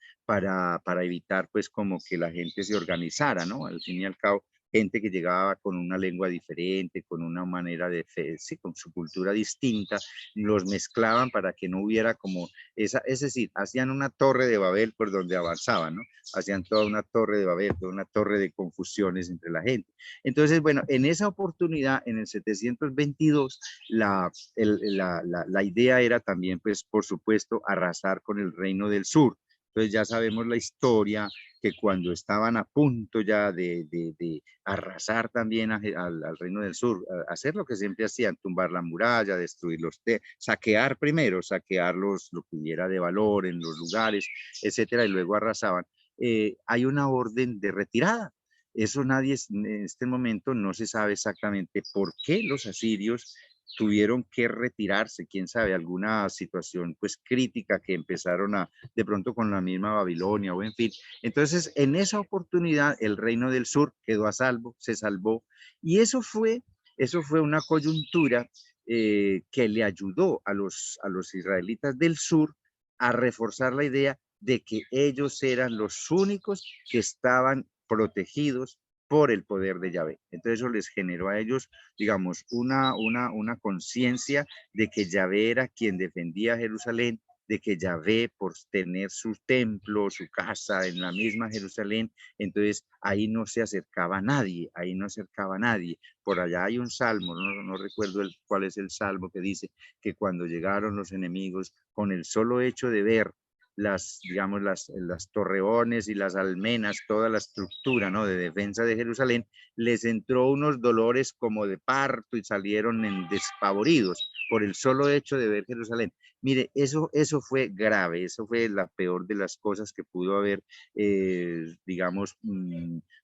evitar pues como que la gente se organizara, ¿no? Al fin y al cabo, gente que llegaba con una lengua diferente, con una manera de fe, sí, con su cultura distinta, los mezclaban para que no hubiera como es decir, hacían una torre de Babel por donde avanzaban, ¿no? Hacían toda una torre de Babel, toda una torre de confusiones entre la gente. Entonces, bueno, en esa oportunidad, en el 722, la idea era también, pues, por supuesto, arrasar con el reino del sur. Entonces ya sabemos la historia, que cuando estaban a punto ya de arrasar también al reino del sur, hacer lo que siempre hacían, tumbar la muralla, destruir saquear primero, saquear lo que hubiera de valor en los lugares, etcétera, y luego arrasaban. Hay una orden de retirada. Eso nadie, en este momento no se sabe exactamente por qué los asirios tuvieron que retirarse, quién sabe, alguna situación pues crítica que empezaron de pronto con la misma Babilonia o en fin. Entonces, en esa oportunidad, el reino del sur quedó a salvo, se salvó, y eso fue una coyuntura que le ayudó a los israelitas del sur a reforzar la idea de que ellos eran los únicos que estaban protegidos por el poder de Yahvé. Entonces eso les generó a ellos, digamos, una conciencia de que Yahvé era quien defendía Jerusalén, de que Yahvé, por tener su templo, su casa en la misma Jerusalén, entonces ahí no se acercaba nadie, ahí no acercaba nadie. Por allá hay un salmo, no recuerdo cuál es el salmo, que dice que cuando llegaron los enemigos, con el solo hecho de ver digamos, las torreones y las almenas, toda la estructura, ¿no?, de defensa de Jerusalén, les entró unos dolores como de parto y salieron despavoridos por el solo hecho de ver Jerusalén. Mire, eso fue grave, eso fue la peor de las cosas que pudo haber, digamos,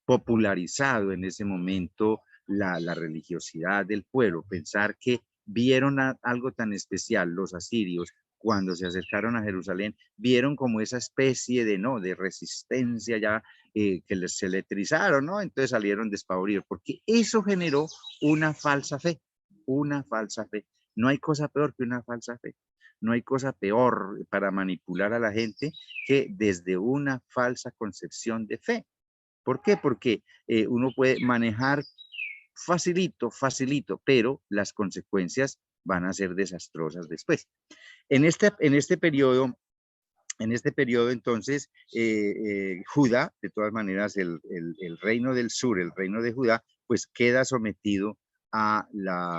popularizado en ese momento la religiosidad del pueblo. Pensar que vieron algo tan especial los asirios cuando se acercaron a Jerusalén, vieron como esa especie de, ¿no?, de resistencia ya, que se electrizaron, ¿no? Entonces salieron despavoridos, porque eso generó una falsa fe, una falsa fe. No hay cosa peor que una falsa fe. No hay cosa peor para manipular a la gente que desde una falsa concepción de fe. ¿Por qué? Porque uno puede manejar facilito, facilito, pero las consecuencias van a ser desastrosas después. En este periodo, entonces, Judá, de todas maneras, el reino del sur, el reino de Judá, pues queda sometido a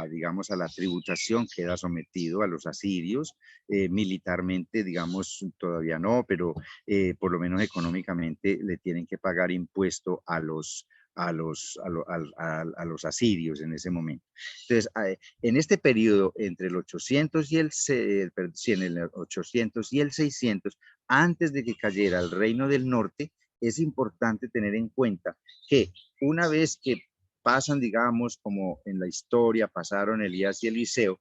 digamos, a la tributación, queda sometido a los asirios, militarmente, digamos, todavía no, pero por lo menos económicamente le tienen que pagar impuesto a los asirios en ese momento. Entonces, en este periodo entre el 800 y en el 800 y el 600, antes de que cayera el reino del norte, es importante tener en cuenta que una vez que pasan, digamos, como en la historia pasaron Elías y Eliseo,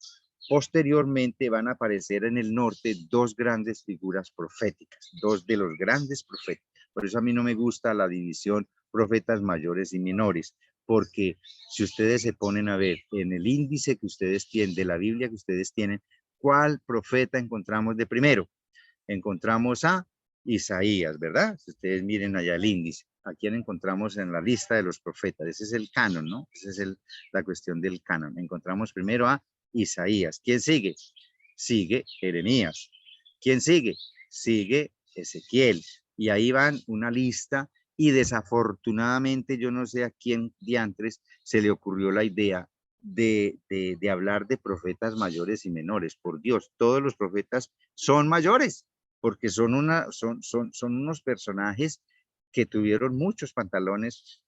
posteriormente van a aparecer en el norte dos grandes figuras proféticas, dos de los grandes profetas. Por eso a mí no me gusta la división profetas mayores y menores, porque si ustedes se ponen a ver en el índice que ustedes tienen, de la Biblia que ustedes tienen, ¿cuál profeta encontramos de primero? Encontramos a Isaías, ¿verdad? Si ustedes miren allá el índice, ¿a quién encontramos en la lista de los profetas? Ese es el canon, ¿no? Esa es la cuestión del canon. Encontramos primero a Isaías. ¿Quién sigue? Sigue Jeremías. ¿Quién sigue? Sigue Ezequiel. Y ahí van una lista, y desafortunadamente yo no sé a quién diantres se le ocurrió la idea de hablar de profetas mayores y menores. Por Dios, todos los profetas son mayores, porque son unos personajes que tuvieron muchos pantalones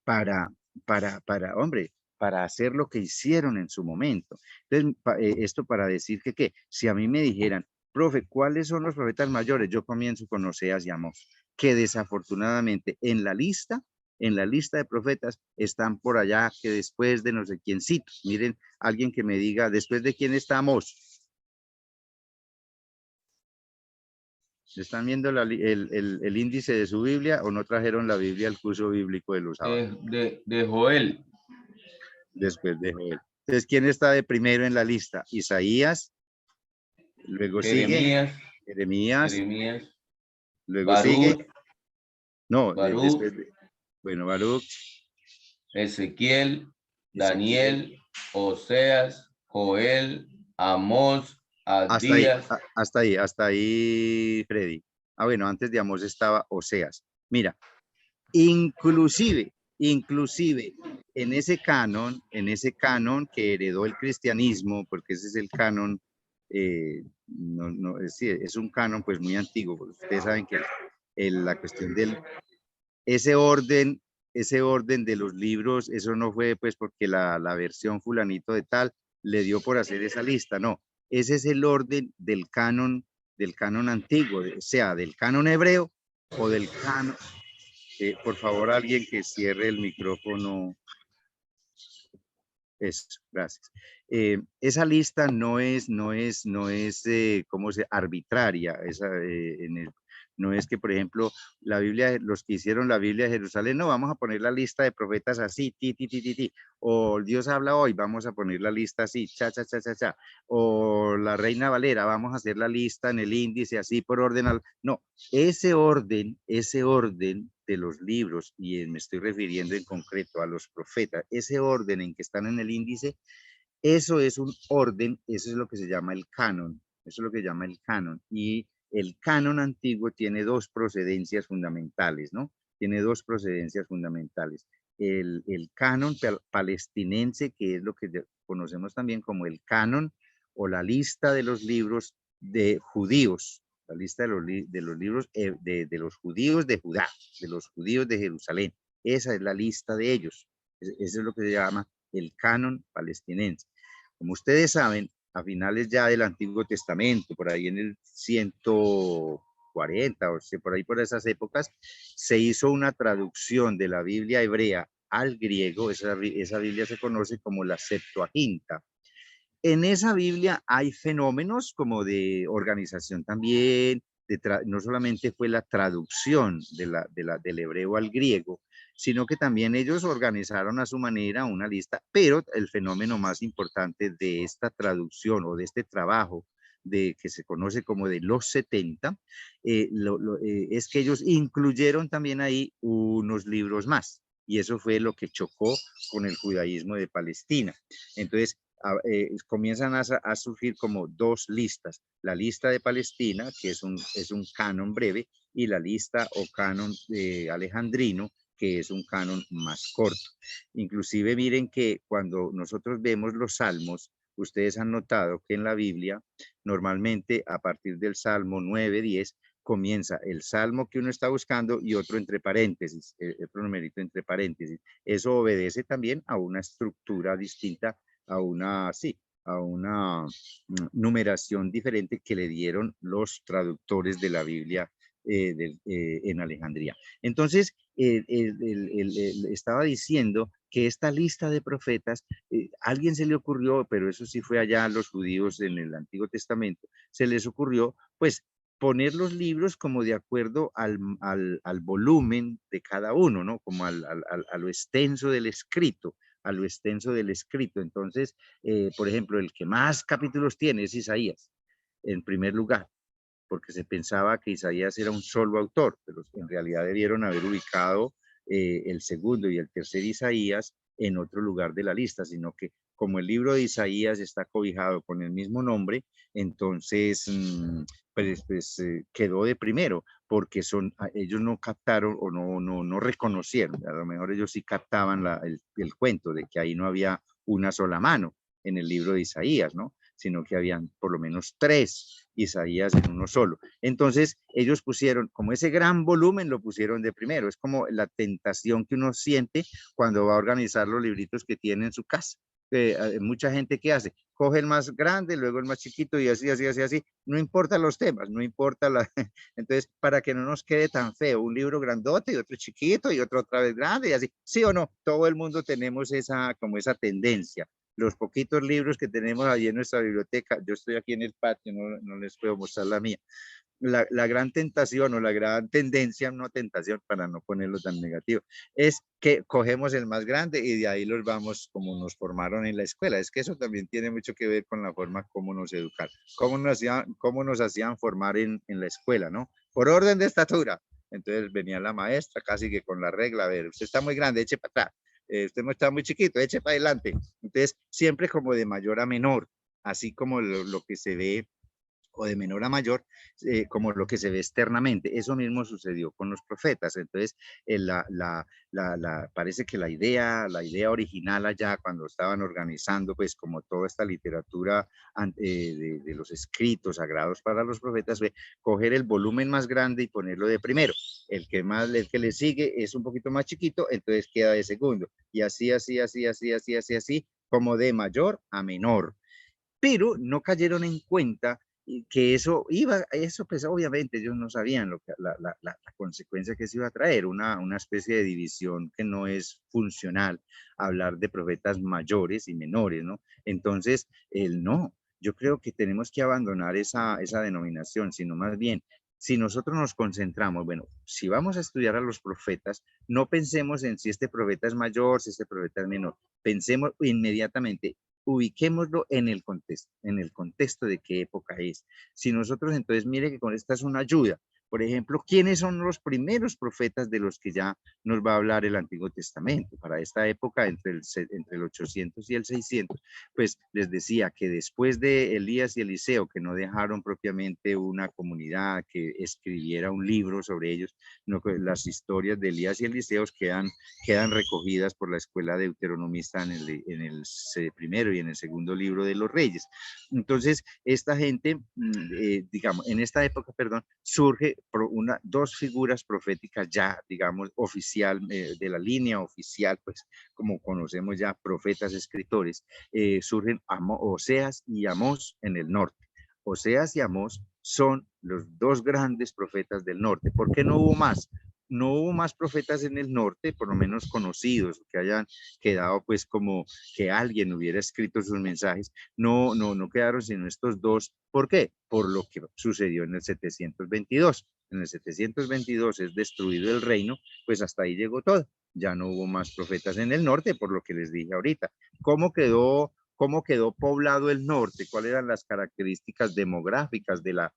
hombre, para hacer lo que hicieron en su momento. Entonces, esto para decir que si a mí me dijeran, profe, ¿cuáles son los profetas mayores? Yo comienzo con Oseas y Amós, que desafortunadamente en la lista de profetas están por allá, que después de no sé quiéncito. Miren, alguien que me diga, ¿después de quién está Amós? ¿Están viendo el índice de su Biblia o no trajeron la Biblia al curso bíblico de los sábados? De Joel. Después de Joel. Entonces, ¿quién está de primero en la lista? Isaías, luego sigue Jeremías, luego Baruch, sigue, no, Baruch, después bueno, Baruch, Ezequiel, Ezequiel, Daniel, Oseas, Joel, Amós, Abdías. hasta ahí, Freddy. Bueno, antes de Amós estaba Oseas. Mira, inclusive en ese canon que heredó el cristianismo, porque ese es el canon, es un canon pues muy antiguo, porque ustedes saben que la cuestión ese orden de los libros, eso no fue pues porque la versión fulanito de tal le dio por hacer esa lista, no, ese es el orden del canon antiguo, sea del canon hebreo o del canon. Por favor, alguien que cierre el micrófono. Eso, gracias. Esa lista no es ¿cómo se? Arbitraria. No es que, por ejemplo, la Biblia, los que hicieron la Biblia de Jerusalén, no, vamos a poner la lista de profetas así, o Dios habla hoy, vamos a poner la lista así, cha, cha, cha, cha, cha, o la Reina Valera, vamos a hacer la lista en el índice así por orden, no, ese orden de los libros, y me estoy refiriendo en concreto a los profetas, ese orden en que están en el índice, eso es un orden, eso es lo que se llama el canon, eso es lo que se llama el canon, y el canon antiguo tiene dos procedencias fundamentales, ¿no? Tiene dos procedencias fundamentales. El canon palestinense, que es lo que conocemos también como el canon o la lista de los libros de judíos, la lista de los libros de los judíos de Judá, de los judíos de Jerusalén. Esa es la lista de ellos. Eso es lo que se llama el canon palestinense. Como ustedes saben, a finales ya del Antiguo Testamento, por ahí en el 140, o sea, por ahí por esas épocas, se hizo una traducción de la Biblia hebrea al griego. Esa Biblia se conoce como la Septuaginta. En esa Biblia hay fenómenos como de organización también, no solamente fue la traducción del hebreo al griego, sino que también ellos organizaron a su manera una lista, pero el fenómeno más importante de esta traducción o de este trabajo que se conoce como de los 70, es que ellos incluyeron también ahí unos libros más, y eso fue lo que chocó con el judaísmo de Palestina. Entonces, comienzan a surgir como dos listas, la lista de Palestina, que es un canon breve, y la lista o canon alejandrino, que es un canon más corto. Inclusive miren que cuando nosotros vemos los salmos, ustedes han notado que en la Biblia, normalmente a partir del Salmo 9, 10, comienza el salmo que uno está buscando y otro entre paréntesis, otro numerito entre paréntesis. Eso obedece también a una estructura distinta, a una numeración diferente que le dieron los traductores de la Biblia en Alejandría. Entonces, estaba diciendo que esta lista de profetas, a alguien se le ocurrió, pero eso sí fue allá a los judíos en el Antiguo Testamento, se les ocurrió, pues, poner los libros como de acuerdo al volumen de cada uno, ¿no? Como a lo extenso del escrito, a lo extenso del escrito. Entonces, por ejemplo, el que más capítulos tiene es Isaías, en primer lugar, porque se pensaba que Isaías era un solo autor, pero en realidad debieron haber ubicado el segundo y el tercer Isaías en otro lugar de la lista, sino que como el libro de Isaías está cobijado con el mismo nombre, entonces quedó de primero, porque ellos no captaron o no reconocieron, a lo mejor ellos sí captaban el cuento de que ahí no había una sola mano en el libro de Isaías, ¿no? Sino que habían por lo menos 3 Isaías en uno solo. Entonces ellos pusieron, como ese gran volumen lo pusieron de primero, es como la tentación que uno siente cuando va a organizar los libritos que tiene en su casa. Mucha gente que hace, coge el más grande, luego el más chiquito y así, no importa los temas, no importa entonces para que no nos quede tan feo, un libro grandote y otro chiquito y otro otra vez grande y así, sí o no, todo el mundo tenemos como esa tendencia. Los poquitos libros que tenemos allí en nuestra biblioteca, yo estoy aquí en el patio, no les puedo mostrar la mía. La gran tentación o la gran tendencia, no tentación para no ponerlo tan negativo, es que cogemos el más grande y de ahí los vamos como nos formaron en la escuela. Es que eso también tiene mucho que ver con la forma como nos educaron, cómo nos hacían formar en la escuela, ¿no? Por orden de estatura. Entonces venía la maestra casi que con la regla, a ver, usted está muy grande, eche para atrás. Usted está muy chiquito, eche para adelante. Entonces, siempre como de mayor a menor, así como lo que se ve, o de menor a mayor, como lo que se ve externamente. Eso mismo sucedió con los profetas. Entonces, parece que la idea original allá, cuando estaban organizando, pues, como toda esta literatura de los escritos sagrados para los profetas, fue coger el volumen más grande y ponerlo de primero. El que le sigue es un poquito más chiquito, entonces queda de segundo. Y así, como de mayor a menor. Pero no cayeron en cuenta que eso pues obviamente ellos no sabían la consecuencia que se iba a traer, una especie de división que no es funcional, hablar de profetas mayores y menores, ¿no? Entonces, no, yo creo que tenemos que abandonar esa denominación, sino más bien, si nosotros nos concentramos, bueno, si vamos a estudiar a los profetas, no pensemos en si este profeta es mayor, si este profeta es menor, pensemos inmediatamente, ubiquémoslo en el contexto de qué época es. Si nosotros entonces, mire que con esta es una ayuda, Por ejemplo, ¿quiénes son los primeros profetas de los que ya nos va a hablar el Antiguo Testamento? Para esta época, entre el 800 y el 600, pues les decía que después de Elías y Eliseo, que no dejaron propiamente una comunidad que escribiera un libro sobre ellos, no, las historias de Elías y Eliseo quedan recogidas por la escuela deuteronomista en el primero y en el segundo libro de los Reyes. Entonces, esta gente, digamos, en esta época, perdón, surge dos figuras proféticas ya, digamos, oficial, de la línea oficial, pues, como conocemos ya, profetas, escritores, surgen Oseas y Amós en el norte. Oseas y Amós son los dos grandes profetas del norte. ¿Por qué no hubo más? No hubo más profetas en el norte, por lo menos conocidos, que hayan quedado pues como que alguien hubiera escrito sus mensajes. No quedaron sino estos dos. ¿Por qué? Por lo que sucedió en el 722. En el 722 es destruido el reino, pues hasta ahí llegó todo. Ya no hubo más profetas en el norte, por lo que les dije ahorita. ¿Cómo quedó poblado el norte? ¿Cuáles eran las características demográficas de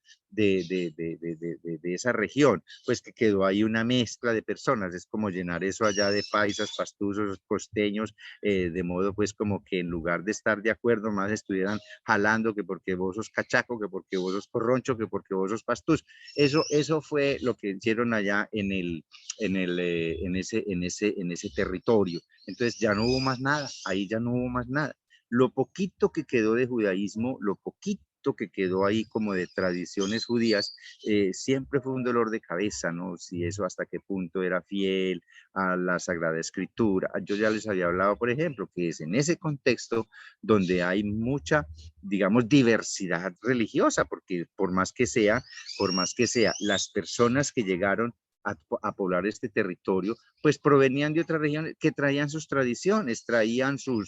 esa región? Pues que quedó ahí una mezcla de personas. Es como llenar eso allá de paisas, pastusos, costeños, de modo pues como que en lugar de estar de acuerdo, más estuvieran jalando que porque vos sos cachaco, que porque vos sos corroncho, que porque vos sos pastus. Eso fue lo que hicieron allá en ese territorio. Entonces ya no hubo más nada, ahí ya no hubo más nada. Lo poquito que quedó de judaísmo, lo poquito que quedó ahí como de tradiciones judías, siempre fue un dolor de cabeza, ¿no? Si eso hasta qué punto era fiel a la Sagrada Escritura. Yo ya les había hablado, por ejemplo, que es en ese contexto donde hay mucha, digamos, diversidad religiosa, porque por más que sea, las personas que llegaron a poblar este territorio, pues provenían de otras regiones que traían sus tradiciones, traían su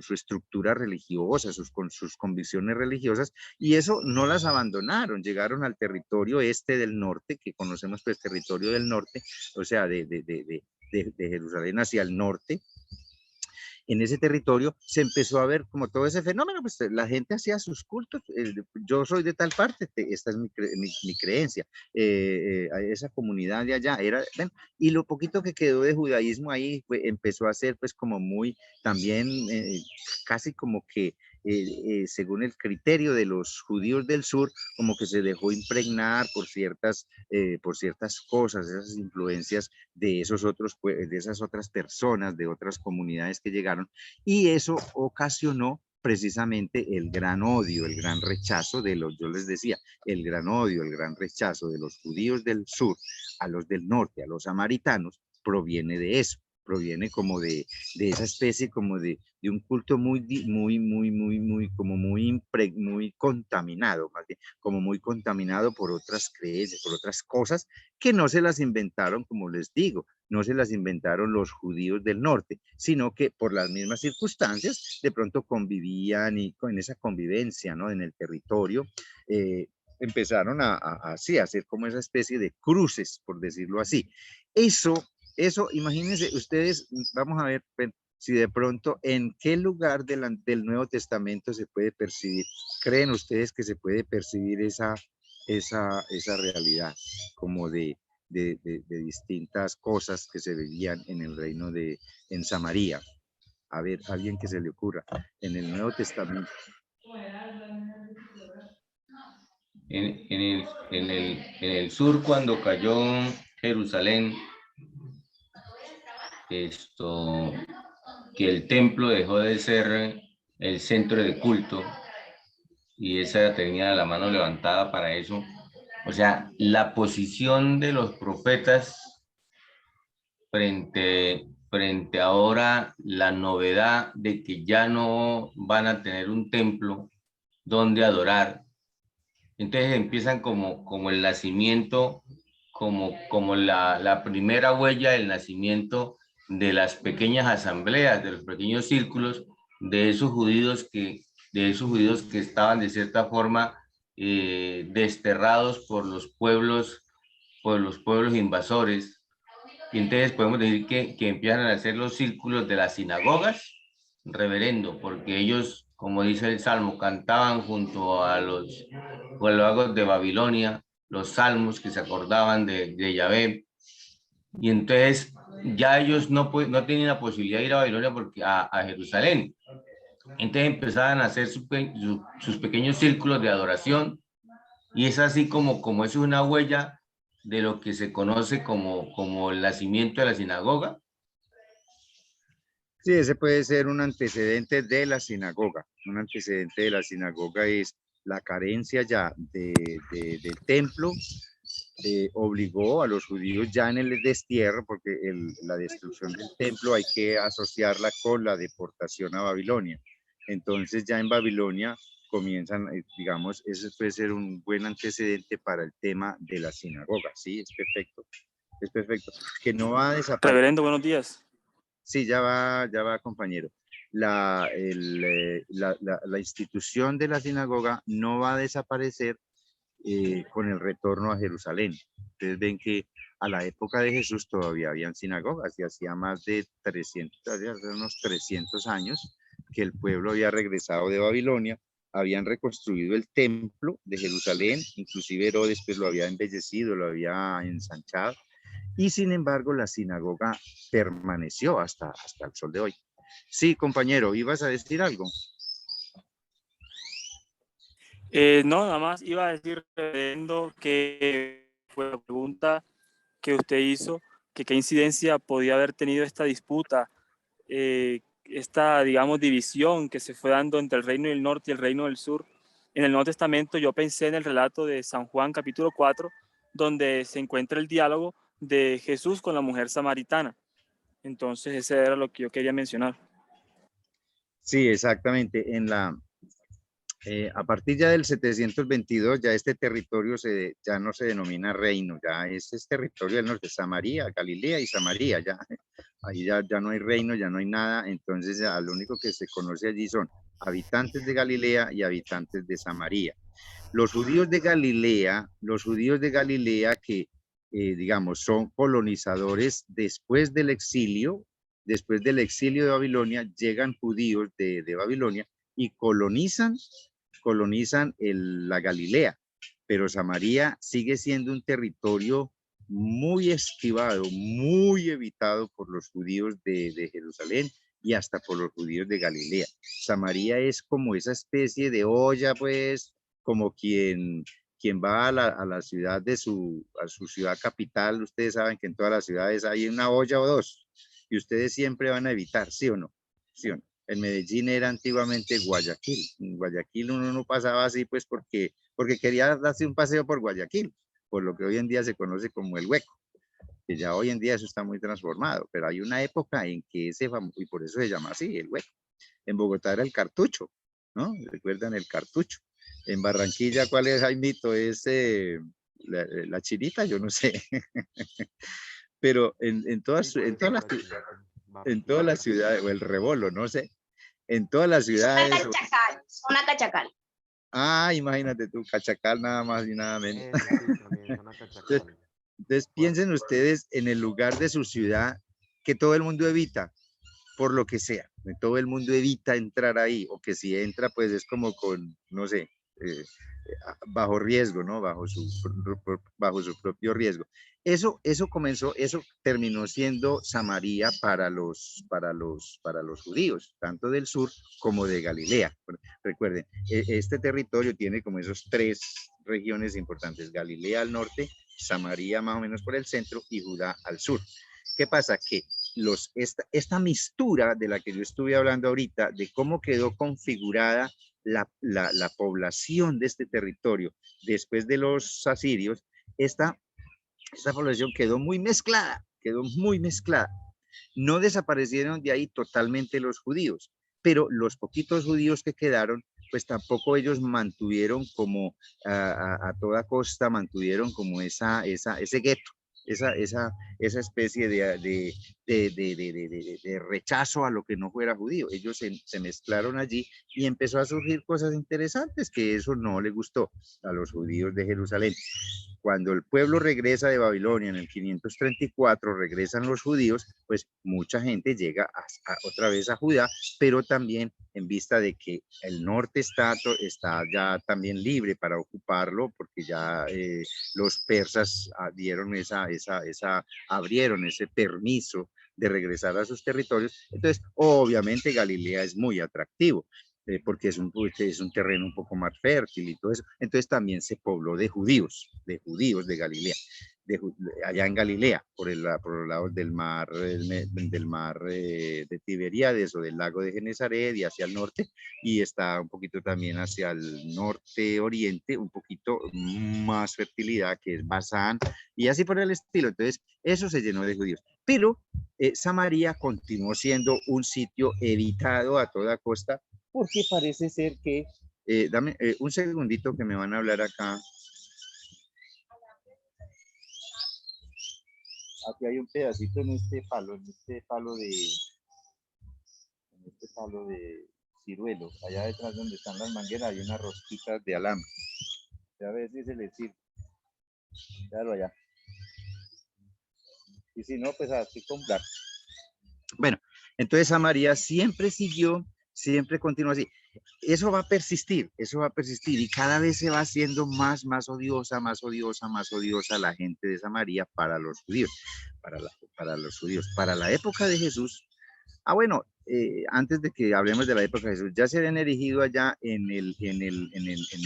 estructura religiosa, sus convicciones religiosas, y eso no las abandonaron, llegaron al territorio este del norte, que conocemos pues territorio del norte, o sea, de Jerusalén hacia el norte. En ese territorio se empezó a ver como todo ese fenómeno, pues la gente hacía sus cultos, yo soy de tal parte, esta es mi creencia, esa comunidad de allá era, bueno, y lo poquito que quedó de judaísmo ahí empezó a ser pues como muy también casi como que según el criterio de los judíos del sur, como que se dejó impregnar por ciertas cosas, esas influencias de esas otras personas, de otras comunidades que llegaron, y eso ocasionó precisamente el gran odio, el gran rechazo yo les decía, el gran odio, el gran rechazo de los judíos del sur a los del norte, a los samaritanos, proviene de eso, proviene como de esa especie como de un culto muy contaminado, más bien, como muy contaminado por otras creencias, por otras cosas que no se las inventaron, como les digo, no se las inventaron los judíos del norte, sino que por las mismas circunstancias de pronto convivían y con esa convivencia, ¿no? En el territorio, empezaron a hacer como esa especie de cruces, por decirlo así. Eso, imagínense ustedes, vamos a ver si de pronto en qué lugar del Nuevo Testamento se puede percibir, ¿creen ustedes que se puede percibir esa realidad como de distintas cosas que se veían en el reino en Samaria? A ver, alguien que se le ocurra, en el Nuevo Testamento. En el sur, cuando cayó Jerusalén, que el templo dejó de ser el centro de culto y esa tenía la mano levantada para eso. O sea, la posición de los profetas frente ahora la novedad de que ya no van a tener un templo donde adorar. Entonces empiezan como el nacimiento, como la primera huella del nacimiento de las pequeñas asambleas, de los pequeños círculos, de esos judíos que estaban de cierta forma desterrados por los pueblos invasores. Y entonces podemos decir que empiezan a hacer los círculos de las sinagogas, reverendo, porque ellos, como dice el Salmo, cantaban junto a los lagos de Babilonia, los salmos, que se acordaban de Yahvé. Y entonces ya ellos no tenían la posibilidad de ir a Babilonia porque a Jerusalén. Entonces empezaban a hacer sus pequeños círculos de adoración, y es así como es una huella de lo que se conoce como el nacimiento de la sinagoga. Sí, ese puede ser un antecedente de la sinagoga. Un antecedente de la sinagoga es la carencia ya del templo. Obligó a los judíos ya en el destierro, porque la destrucción del templo hay que asociarla con la deportación a Babilonia. Entonces ya en Babilonia comienzan, digamos, ese puede ser un buen antecedente para el tema de la sinagoga. Sí, es perfecto. Que no va a desaparecer. Reverendo, buenos días. Sí, ya va, compañero. La institución de la sinagoga no va a desaparecer con el retorno a Jerusalén. Ustedes ven que a la época de Jesús todavía habían sinagogas y hacía más de 300, unos 300 años que el pueblo había regresado de Babilonia, habían reconstruido el templo de Jerusalén, inclusive Herodes pues lo había embellecido, lo había ensanchado, y sin embargo la sinagoga permaneció hasta el sol de hoy. Sí, compañero, ¿ibas a decir algo? No, nada más iba a decir, reverendo, que fue la pregunta que usted hizo, que qué incidencia podía haber tenido esta disputa, esta, digamos, división que se fue dando entre el reino del norte y el reino del sur. En el Nuevo Testamento yo pensé en el relato de San Juan capítulo 4, donde se encuentra el diálogo de Jesús con la mujer samaritana. Entonces ese era lo que yo quería mencionar. Sí, exactamente. A partir ya del 722, ya este territorio ya no se denomina reino, ya es territorio del norte, Samaria, Galilea y Samaria, ya, ahí ya no hay reino, ya no hay nada, entonces ya lo único que se conoce allí son habitantes de Galilea y habitantes de Samaria. Los judíos de Galilea que, digamos, son colonizadores después del exilio de Babilonia, llegan judíos de Babilonia y colonizan la Galilea, pero Samaria sigue siendo un territorio muy esquivado, muy evitado por los judíos de Jerusalén y hasta por los judíos de Galilea. Samaria es como esa especie de olla, pues, como quien va a la ciudad a su ciudad capital. Ustedes saben que en todas las ciudades hay una olla o dos, y ustedes siempre van a evitar, ¿sí o no? ¿Sí o no? En Medellín era antiguamente Guayaquil. En Guayaquil uno no pasaba así, pues porque quería darse un paseo por Guayaquil, por lo que hoy en día se conoce como el Hueco, que ya hoy en día eso está muy transformado, pero hay una época en que ese famoso, y por eso se llama así, el Hueco. En Bogotá era el Cartucho, ¿no? ¿Recuerdan el Cartucho? En Barranquilla, ¿cuál es, Jaimito? Es la Chinita, yo no sé. Pero en todas las ciudades, o el Rebolo, no sé. En todas las ciudades. Zona Cachacal. Ah, imagínate tú, Cachacal nada más y nada menos. Entonces piensen ustedes en el lugar de su ciudad que todo el mundo evita, por lo que sea. Todo el mundo evita entrar ahí, o que si entra, pues es como con, no sé, bajo riesgo, ¿no? Bajo su propio riesgo. Eso terminó siendo Samaria para los judíos, tanto del sur como de Galilea. Recuerden, este territorio tiene como esos tres regiones importantes: Galilea al norte, Samaria más o menos por el centro y Judá al sur. ¿Qué pasa? Que esta mistura de la que yo estuve hablando ahorita, de cómo quedó configurada la población de este territorio después de los asirios, esta población quedó muy mezclada. No desaparecieron de ahí totalmente los judíos, pero los poquitos judíos que quedaron, pues tampoco ellos mantuvieron como a toda costa, mantuvieron como ese gueto, esa especie de rechazo a lo que no fuera judío. Ellos se mezclaron allí y empezó a surgir cosas interesantes, que eso no le gustó a los judíos de Jerusalén. cuando el pueblo regresa de Babilonia en el 534, regresan los judíos, pues mucha gente llega otra vez a Judá, pero también en vista de que el norte está ya también libre para ocuparlo, porque ya los persas abrieron ese permiso de regresar a sus territorios. Entonces, obviamente Galilea es muy atractivo. Porque es un terreno un poco más fértil y todo eso. Entonces también se pobló de judíos de Galilea, allá en Galilea, por los lados del mar de Tiberíades o del lago de Genesaret y hacia el norte, y está un poquito también hacia el norte oriente, un poquito más fertilidad, que es Basán, y así por el estilo. Entonces, eso se llenó de judíos. Pero Samaria continuó siendo un sitio evitado a toda costa, porque parece ser que, dame un segundito que me van a hablar acá. Aquí hay un pedacito en este palo de ciruelo. Allá detrás donde están las mangueras hay unas rosquitas de alambre. A ver si se les sirve. Claro, allá. Y si no, pues aquí comprar. Bueno, entonces Samaria siempre continuó así. Eso va a persistir, y cada vez se va haciendo más odiosa la gente de Samaria para los judíos, para los judíos. Para la época de Jesús, bueno, antes de que hablemos de la época de Jesús, ya se habían erigido allá en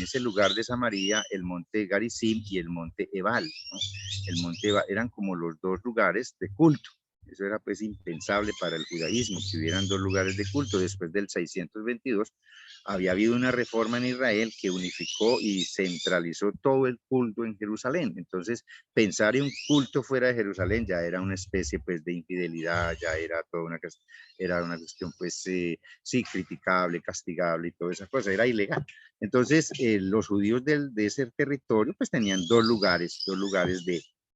ese lugar de Samaria el monte Garizim y el monte Ebal, ¿no? El monte Ebal eran como los dos lugares de culto. Eso era pues impensable para el judaísmo, que hubieran dos lugares de culto. Después del 622 había habido una reforma en Israel que unificó y centralizó todo el culto en Jerusalén. Entonces, pensar en un culto fuera de Jerusalén ya era una especie pues de infidelidad, ya era toda una cuestión pues sí, criticable, castigable y toda esa cosa, era ilegal. Entonces, los judíos de ese territorio pues tenían dos lugares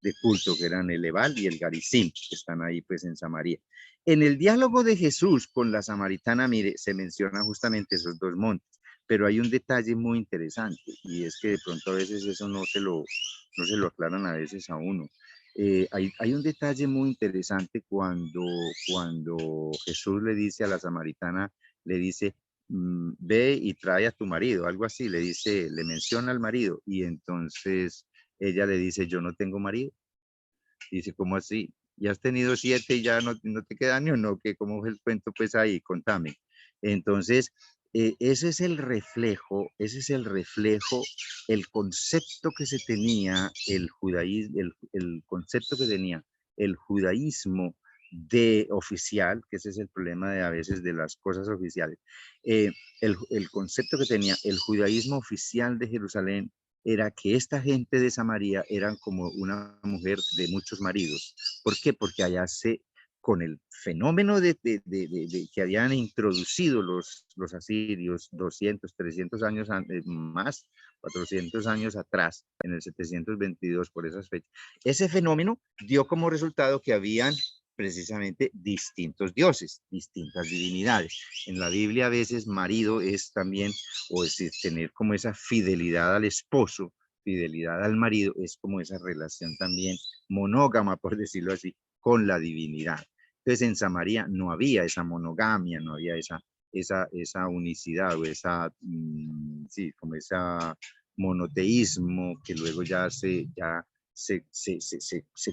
de culto, que eran el Ebal y el Garizim, que están ahí pues en Samaria. En el diálogo de Jesús con la samaritana, mire, se menciona justamente esos dos montes, pero hay un detalle muy interesante, y es que de pronto a veces eso no se lo aclaran a veces a uno. Hay un detalle muy interesante cuando Jesús le dice a la samaritana, le dice, ve y trae a tu marido, algo así, le menciona al marido, y entonces ella le dice, yo no tengo marido. Dice, ¿cómo así? ¿Ya has tenido 7 y ya no te queda ni uno? ¿Cómo es el cuento? Pues ahí, contame. Entonces, ese es el reflejo, el concepto que se tenía el judaísmo, el concepto que tenía el judaísmo de oficial, que ese es el problema de a veces de las cosas oficiales. El concepto que tenía el judaísmo oficial de Jerusalén era que esta gente de Samaria eran como una mujer de muchos maridos. ¿Por qué? Porque allá con el fenómeno de que habían introducido los asirios 200, 300 años más, 400 años atrás, en el 722, por esas fechas. Ese fenómeno dio como resultado que habían precisamente distintos dioses, distintas divinidades. En la Biblia a veces marido es también, o es tener como esa fidelidad al esposo, fidelidad al marido, es como esa relación también monógama, por decirlo así, con la divinidad. Entonces en Samaria no había esa monogamia, no había esa unicidad o sí, como esa monoteísmo que luego ya se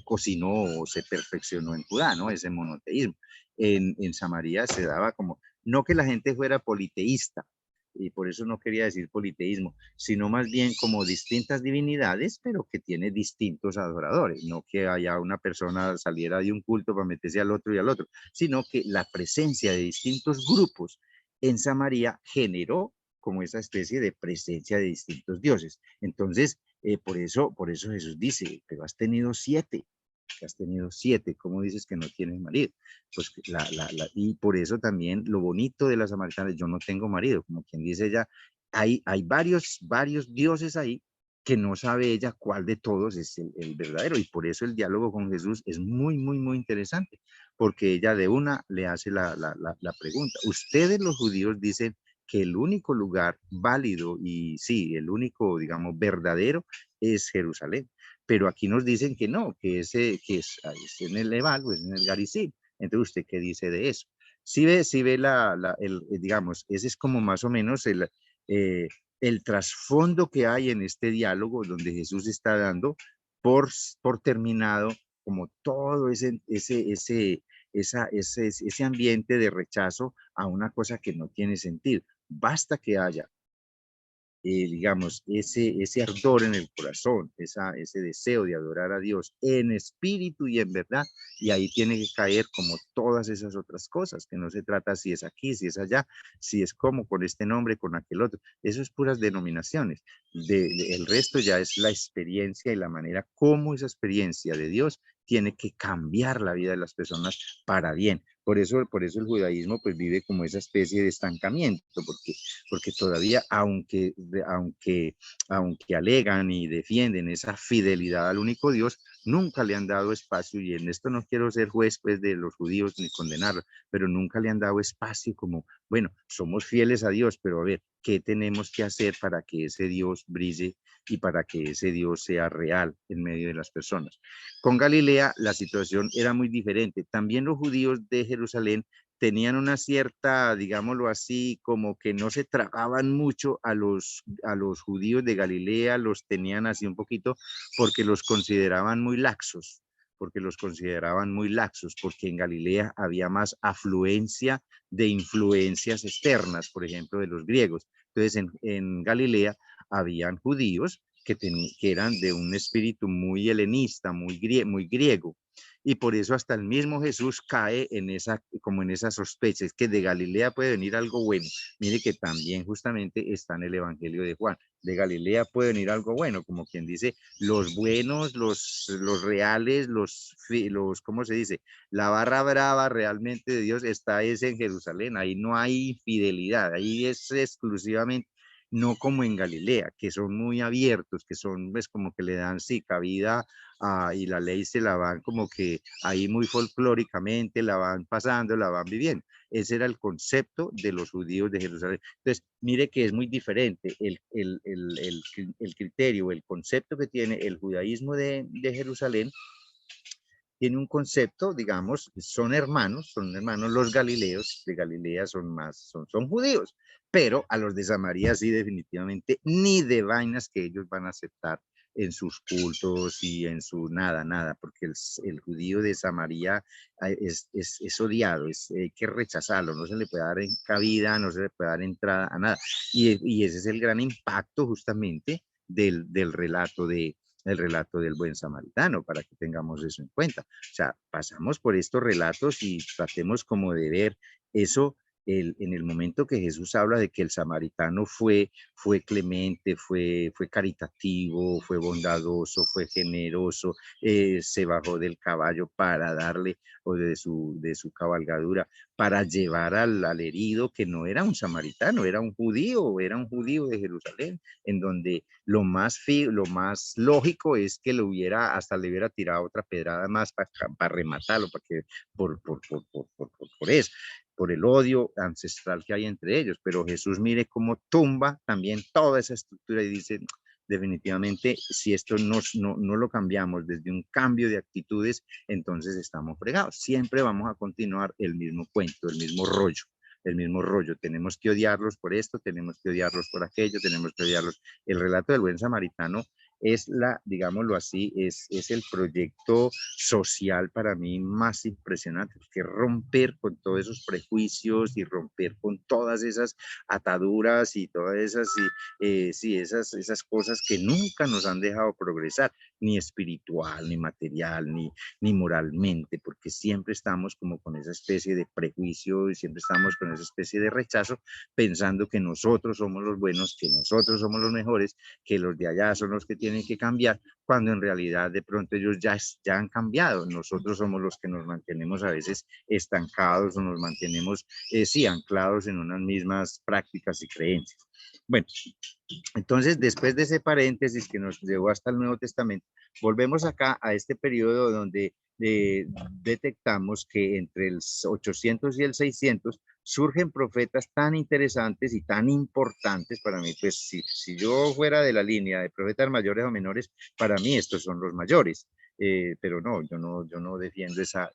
cocinó o se perfeccionó en Judá, ¿no? Ese monoteísmo. En Samaria se daba como, no que la gente fuera politeísta, y por eso no quería decir politeísmo, sino más bien como distintas divinidades, pero que tiene distintos adoradores, no que haya una persona saliera de un culto para meterse al otro y al otro, sino que la presencia de distintos grupos en Samaria generó como esa especie de presencia de distintos dioses. Entonces, por eso Jesús dice, pero has tenido 7, ¿cómo dices que no tienes marido? Pues y por eso también lo bonito de las samaritanas, yo no tengo marido, como quien dice ella, hay varios dioses ahí que no sabe ella cuál de todos es el verdadero, y por eso el diálogo con Jesús es muy, muy, muy interesante, porque ella de una le hace la pregunta. Ustedes los judíos dicen que el único lugar válido y sí, el único, digamos, verdadero es Jerusalén. pero aquí nos dicen que no, que es en el Ebal o es en el Garicín. Entonces, ¿usted qué dice de eso? Sí ve digamos, ese es como más o menos el trasfondo que hay en este diálogo donde Jesús está dando por terminado como todo ese ambiente de rechazo a una cosa que no tiene sentido. Basta que haya digamos, ese ardor en el corazón, ese deseo de adorar a Dios en espíritu y en verdad, y ahí tiene que caer como todas esas otras cosas, que no se trata si es aquí, si es allá, si es como con este nombre, con aquel otro, eso es puras denominaciones, el resto ya es la experiencia y la manera como esa experiencia de Dios tiene que cambiar la vida de las personas para bien. Por eso el judaísmo pues vive como esa especie de estancamiento, porque todavía, aunque alegan y defienden esa fidelidad al único Dios, nunca le han dado espacio, y en esto no quiero ser juez pues, de los judíos ni condenarlos, pero nunca le han dado espacio como, bueno, somos fieles a Dios, pero a ver, ¿qué tenemos que hacer para que ese Dios brille y para que ese Dios sea real en medio de las personas? Con Galilea la situación era muy diferente. También los judíos de Jerusalén tenían una cierta, digámoslo así, como que no se tragaban mucho a los judíos de Galilea, los tenían así un poquito porque los consideraban muy laxos, porque en Galilea había más afluencia de influencias externas, por ejemplo, de los griegos. Entonces, en Galilea habían judíos que eran de un espíritu muy helenista, muy griego. Y por eso hasta el mismo Jesús cae como en esa sospecha, es que de Galilea puede venir algo bueno. Mire que también justamente está en el Evangelio de Juan. De Galilea puede venir algo bueno, como quien dice, los buenos, los reales, ¿cómo se dice? La barra brava realmente de Dios está en Jerusalén. Ahí no hay fidelidad, ahí es exclusivamente no como en Galilea, que son muy abiertos, que son, pues, como que le dan, sí, cabida y la ley se la van como que ahí muy folclóricamente, la van pasando, la van viviendo. Ese era el concepto de los judíos de Jerusalén. Entonces, mire que es muy diferente el criterio, el concepto que tiene el judaísmo de Jerusalén. Tiene un concepto, digamos, son hermanos los galileos de Galilea son judíos, pero a los de Samaria sí definitivamente ni de vainas que ellos van a aceptar en sus cultos y en su nada, porque el judío de Samaria es odiado, hay que rechazarlo, no se le puede dar cabida, no se le puede dar entrada a nada. Y ese es el gran impacto justamente del relato el relato del buen samaritano, para que tengamos eso en cuenta. O sea, pasamos por estos relatos y tratemos como de ver eso en el momento que Jesús habla de que el samaritano fue clemente, fue caritativo, fue bondadoso, fue generoso, se bajó del caballo para darle, o de su cabalgadura, para llevar al herido, que no era un samaritano, era un judío de Jerusalén, en donde lo más lógico es que hasta le hubiera tirado otra pedrada más para rematarlo, por eso, por el odio ancestral que hay entre ellos. Pero Jesús mire cómo tumba también toda esa estructura y dice, definitivamente, si esto no lo cambiamos desde un cambio de actitudes, entonces estamos fregados. Siempre vamos a continuar el mismo cuento, el mismo rollo. Tenemos que odiarlos por esto, tenemos que odiarlos por aquello, tenemos que odiarlos. El relato del buen samaritano es digámoslo así, es el proyecto social para mí más impresionante, que romper con todos esos prejuicios y romper con todas esas ataduras y todas esas cosas que nunca nos han dejado progresar, ni espiritual, ni material, ni moralmente, porque siempre estamos como con esa especie de prejuicio y siempre estamos con esa especie de rechazo, pensando que nosotros somos los buenos, que nosotros somos los mejores, que los de allá son los que tienen que cambiar, cuando en realidad de pronto ellos ya han cambiado. Nosotros somos los que nos mantenemos a veces estancados o nos mantenemos, sí, anclados en unas mismas prácticas y creencias. Bueno, entonces, después de ese paréntesis que nos llevó hasta el Nuevo Testamento, volvemos acá a este periodo donde detectamos que entre el 800 y el 600 surgen profetas tan interesantes y tan importantes para mí. Pues si yo fuera de la línea de profetas mayores o menores, para mí estos son los mayores. Pero no, yo no defiendo esa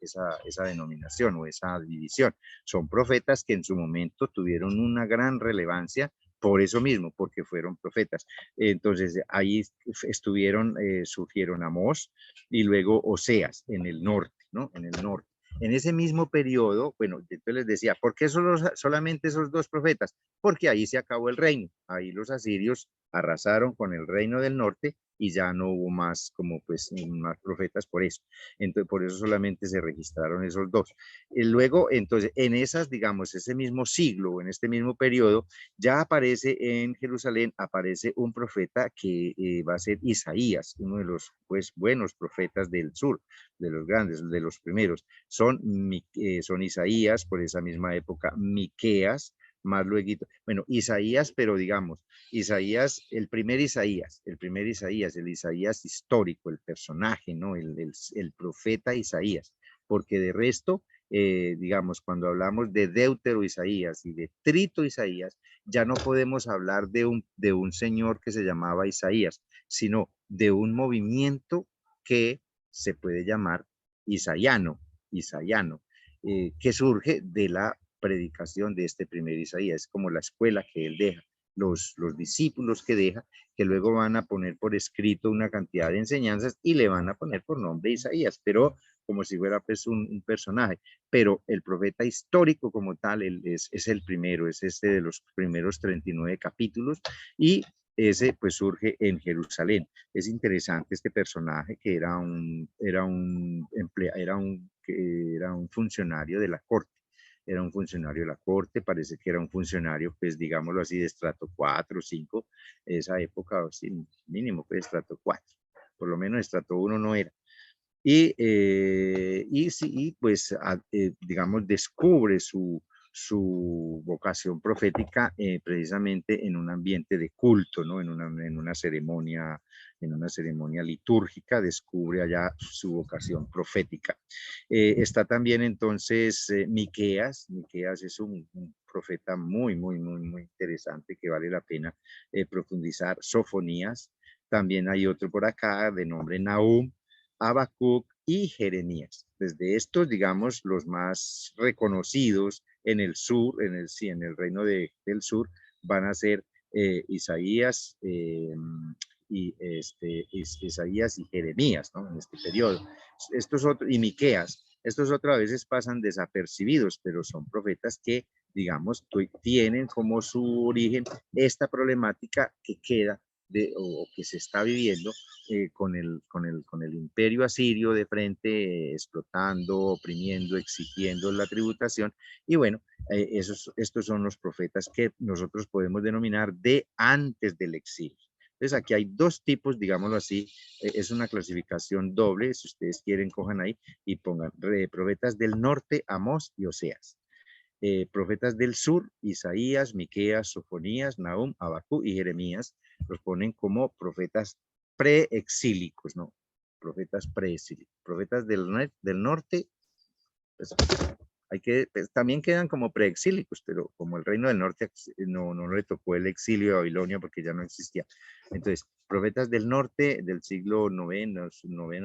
denominación o esa división. Son profetas que en su momento tuvieron una gran relevancia por eso mismo, porque fueron profetas. Entonces, ahí estuvieron, surgieron Amós y luego Oseas en el norte, ¿no? En el norte. En ese mismo periodo, bueno, entonces les decía, ¿por qué solamente esos dos profetas? Porque ahí se acabó el reino. Ahí los asirios arrasaron con el reino del norte y ya no hubo más como pues más profetas por eso. Entonces, por eso solamente se registraron esos dos. Y luego, entonces, en esas, digamos, ese mismo siglo, en este mismo periodo, ya aparece en Jerusalén, aparece un profeta que va a ser Isaías, uno de los pues buenos profetas del sur, de los grandes, de los primeros. Son Isaías, por esa misma época, Miqueas, más luego, bueno, Isaías, pero digamos, Isaías, el primer Isaías, el Isaías histórico, el personaje, ¿no? El profeta Isaías, porque de resto, digamos, cuando hablamos de Deutero Isaías y de Trito Isaías, ya no podemos hablar de un señor que se llamaba Isaías, sino de un movimiento que se puede llamar isaiano, que surge de la predicación de este primer Isaías. Es como la escuela que él deja, los discípulos que deja, que luego van a poner por escrito una cantidad de enseñanzas y le van a poner por nombre Isaías, pero como si fuera pues un personaje. Pero el profeta histórico como tal es el primero, es este de los primeros 39 capítulos y ese pues surge en Jerusalén. Es interesante este personaje que era un funcionario de la corte. Era un funcionario de la corte, parece que era un funcionario, pues digámoslo así, de estrato 4 o 5, esa época, sí, mínimo, pues estrato 4, por lo menos estrato 1 no era. Sí, pues, digamos, descubre su vocación profética precisamente en un ambiente de culto, ¿no? En una ceremonia litúrgica, descubre allá su vocación profética. Está también entonces Miqueas. Miqueas es un profeta muy, muy, muy, muy interesante que vale la pena profundizar. Sofonías. También hay otro por acá de nombre Nahum, Habacuc y Jeremías. Desde estos, digamos, los más reconocidos en el sur, en el reino del sur, van a ser Isaías, Isaías y Jeremías, ¿no? En este periodo. Estos otros, y Miqueas, estos otros a veces pasan desapercibidos, pero son profetas que, digamos, tienen como su origen esta problemática que queda o que se está viviendo con el imperio asirio de frente, explotando, oprimiendo, exigiendo la tributación. Y bueno, estos son los profetas que nosotros podemos denominar de antes del exilio. Entonces aquí hay dos tipos, digámoslo así, es una clasificación doble, si ustedes quieren cojan ahí y pongan profetas del norte, Amós y Oseas. Profetas del sur, Isaías, Miqueas, Sofonías, Nahum, Habacuc y Jeremías, los ponen como profetas preexílicos, ¿no? Profetas preexílicos. Profetas del norte, pues, pues, también quedan como preexílicos, pero como el reino del norte no le tocó el exilio de Babilonia porque ya no existía. Entonces, profetas del norte del siglo noveno,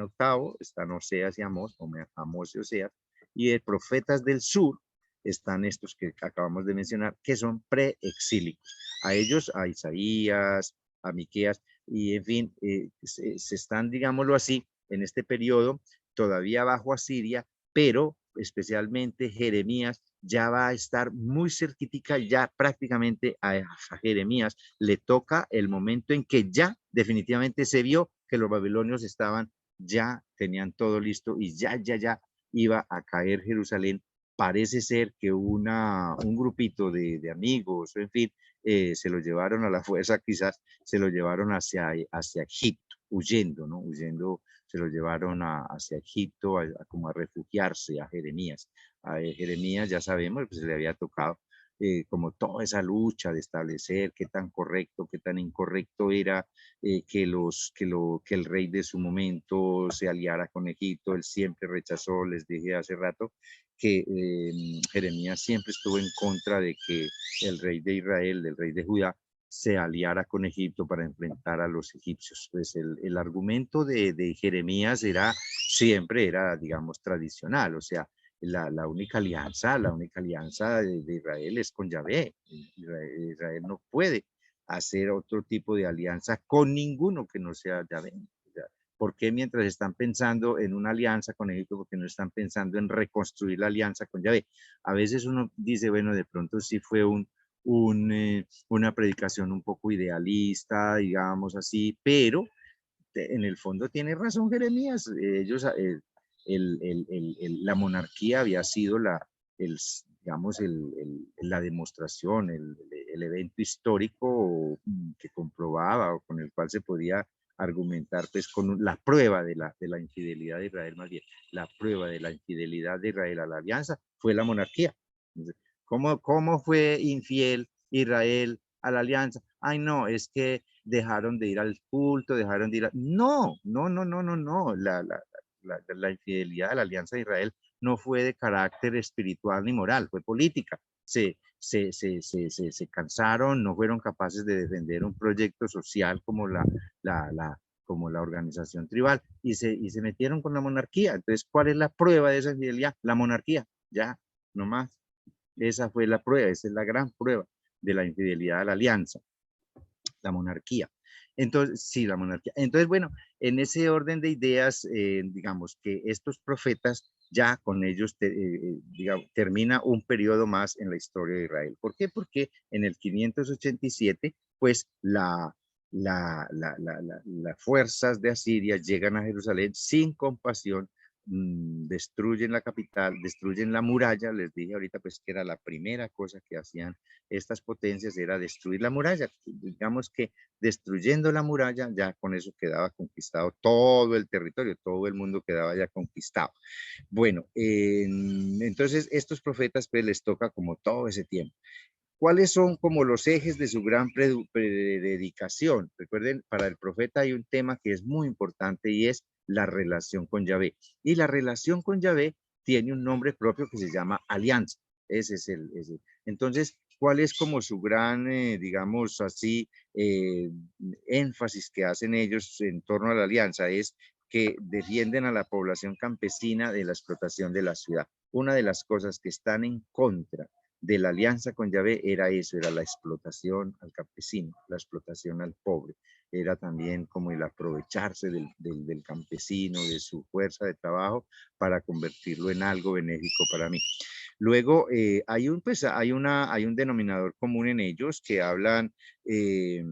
octavo, están Oseas y Amós, Amós y Oseas, y de profetas del sur están estos que acabamos de mencionar, que son preexílicos. A ellos, a Isaías, a Miqueas, y en fin, se están, digámoslo así, en este periodo, todavía bajo Asiria, pero especialmente Jeremías ya va a estar muy cerquitica, ya prácticamente a Jeremías le toca el momento en que ya definitivamente se vio que los babilonios ya tenían todo listo y ya iba a caer Jerusalén. Parece ser que un grupito de amigos, en fin, se lo llevaron a la fuerza, quizás se lo llevaron hacia Egipto, huyendo, ¿no? Huyendo, se lo llevaron hacia Egipto, como a refugiarse a Jeremías. A Jeremías, ya sabemos, pues le había tocado como toda esa lucha de establecer qué tan correcto, qué tan incorrecto era que el rey de su momento se aliara con Egipto. Él siempre rechazó, les dije hace rato, que Jeremías siempre estuvo en contra de que el rey de Israel, el rey de Judá, se aliara con Egipto para enfrentar a los egipcios. Pues el argumento de Jeremías siempre era, digamos, tradicional, o sea, la única alianza de Israel es con Yahvé. Israel no puede hacer otro tipo de alianza con ninguno que no sea Yahvé. ¿Por qué mientras están pensando en una alianza con Egipto, porque no están pensando en reconstruir la alianza con Yahvé? A veces uno dice, bueno, de pronto sí fue una predicación un poco idealista, digamos así, pero en el fondo tiene razón Jeremías. La monarquía había sido digamos, la demostración, el evento histórico que comprobaba o con el cual se podía argumentar, pues, con la prueba de la infidelidad de Israel, más bien, la prueba de la infidelidad de Israel a la alianza fue la monarquía. ¿Cómo fue infiel Israel a la alianza? Ay, no, es que dejaron de ir al culto, dejaron de ir a... No, no, no, no, no, no. La infidelidad a la alianza de Israel no fue de carácter espiritual ni moral, fue política. Se cansaron, no fueron capaces de defender un proyecto social como como la organización tribal y se metieron con la monarquía. Entonces, ¿cuál es la prueba de esa infidelidad? La monarquía, ya, no más. Esa fue la prueba, esa es la gran prueba de la infidelidad a la alianza, la monarquía. Entonces, sí, la monarquía. Entonces, bueno, en ese orden de ideas, digamos que estos profetas, ya con ellos, digamos, termina un periodo más en la historia de Israel. ¿Por qué? Porque en el 587, pues las fuerzas de Asiria llegan a Jerusalén sin compasión, destruyen la capital, destruyen la muralla. Les dije ahorita pues que era la primera cosa que hacían estas potencias, era destruir la muralla. Digamos que destruyendo la muralla ya con eso quedaba conquistado todo el territorio, todo el mundo quedaba ya conquistado. Bueno, entonces estos profetas pues les toca como todo ese tiempo. ¿Cuáles son como los ejes de su gran predicación? Recuerden, para el profeta hay un tema que es muy importante y es la relación con Yahvé. Y la relación con Yahvé tiene un nombre propio que se llama alianza. Ese es ese. Entonces, ¿cuál es como su gran, digamos así, énfasis que hacen ellos en torno a la alianza? Es que defienden a la población campesina de la explotación de la ciudad. Una de las cosas que están en contra de la alianza con Yahvé era eso, era la explotación al campesino, la explotación al pobre. Era también como el aprovecharse del campesino, de su fuerza de trabajo para convertirlo en algo benéfico para mí. Luego hay un denominador común en ellos que hablan, que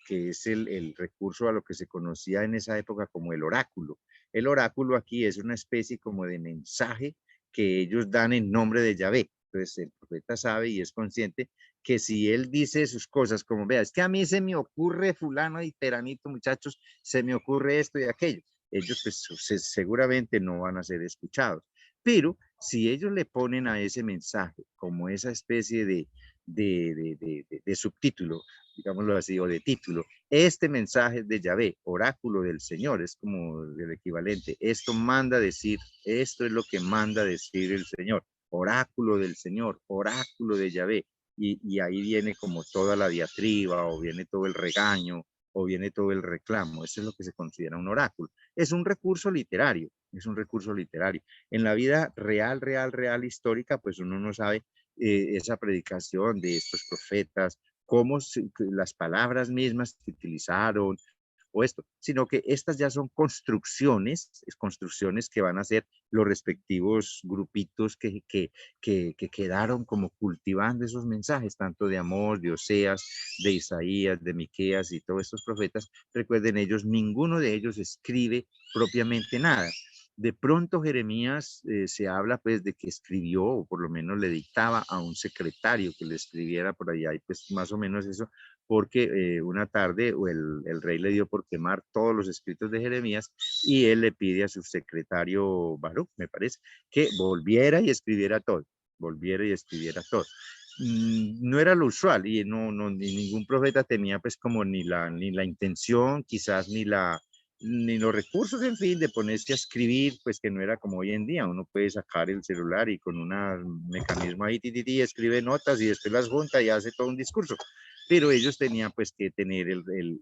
es el recurso a lo que se conocía en esa época como el oráculo. El oráculo aquí es una especie como de mensaje que ellos dan en nombre de Yahvé. Entonces el profeta sabe y es consciente que si él dice sus cosas como, vea, es que a mí se me ocurre fulano y peranito, muchachos, se me ocurre esto y aquello. Ellos pues seguramente no van a ser escuchados. Pero si ellos le ponen a ese mensaje como esa especie de subtítulo, digámoslo así, o de título, este mensaje de Yahvé, oráculo del Señor, es como el equivalente, esto manda decir, esto es lo que manda decir el Señor, oráculo del Señor, oráculo de Yahvé, y ahí viene como toda la diatriba, o viene todo el regaño, o viene todo el reclamo. Eso es lo que se considera un oráculo. Es un recurso literario, es un recurso literario. En la vida real histórica, pues uno no sabe esa predicación de estos profetas, cómo las palabras mismas que utilizaron, o esto, sino que estas ya son construcciones que van a ser los respectivos grupitos que quedaron como cultivando esos mensajes, tanto de Amós, de Oseas, de Isaías, de Miqueas y todos estos profetas. Recuerden, ninguno de ellos escribe propiamente nada. De pronto Jeremías se habla pues de que escribió, o por lo menos le dictaba a un secretario que le escribiera por allá, y pues más o menos eso, porque una tarde el rey le dio por quemar todos los escritos de Jeremías y él le pide a su secretario Baruch, me parece, que volviera y escribiera todo. volviera y escribiera todo. No era lo usual y ni ningún profeta tenía pues como ni la intención, quizás ni los recursos, en fin, de ponerse a escribir, pues que no era como hoy en día. Uno puede sacar el celular y con un mecanismo ahí, escribe notas y después las junta y hace todo un discurso. Pero ellos tenían pues que tener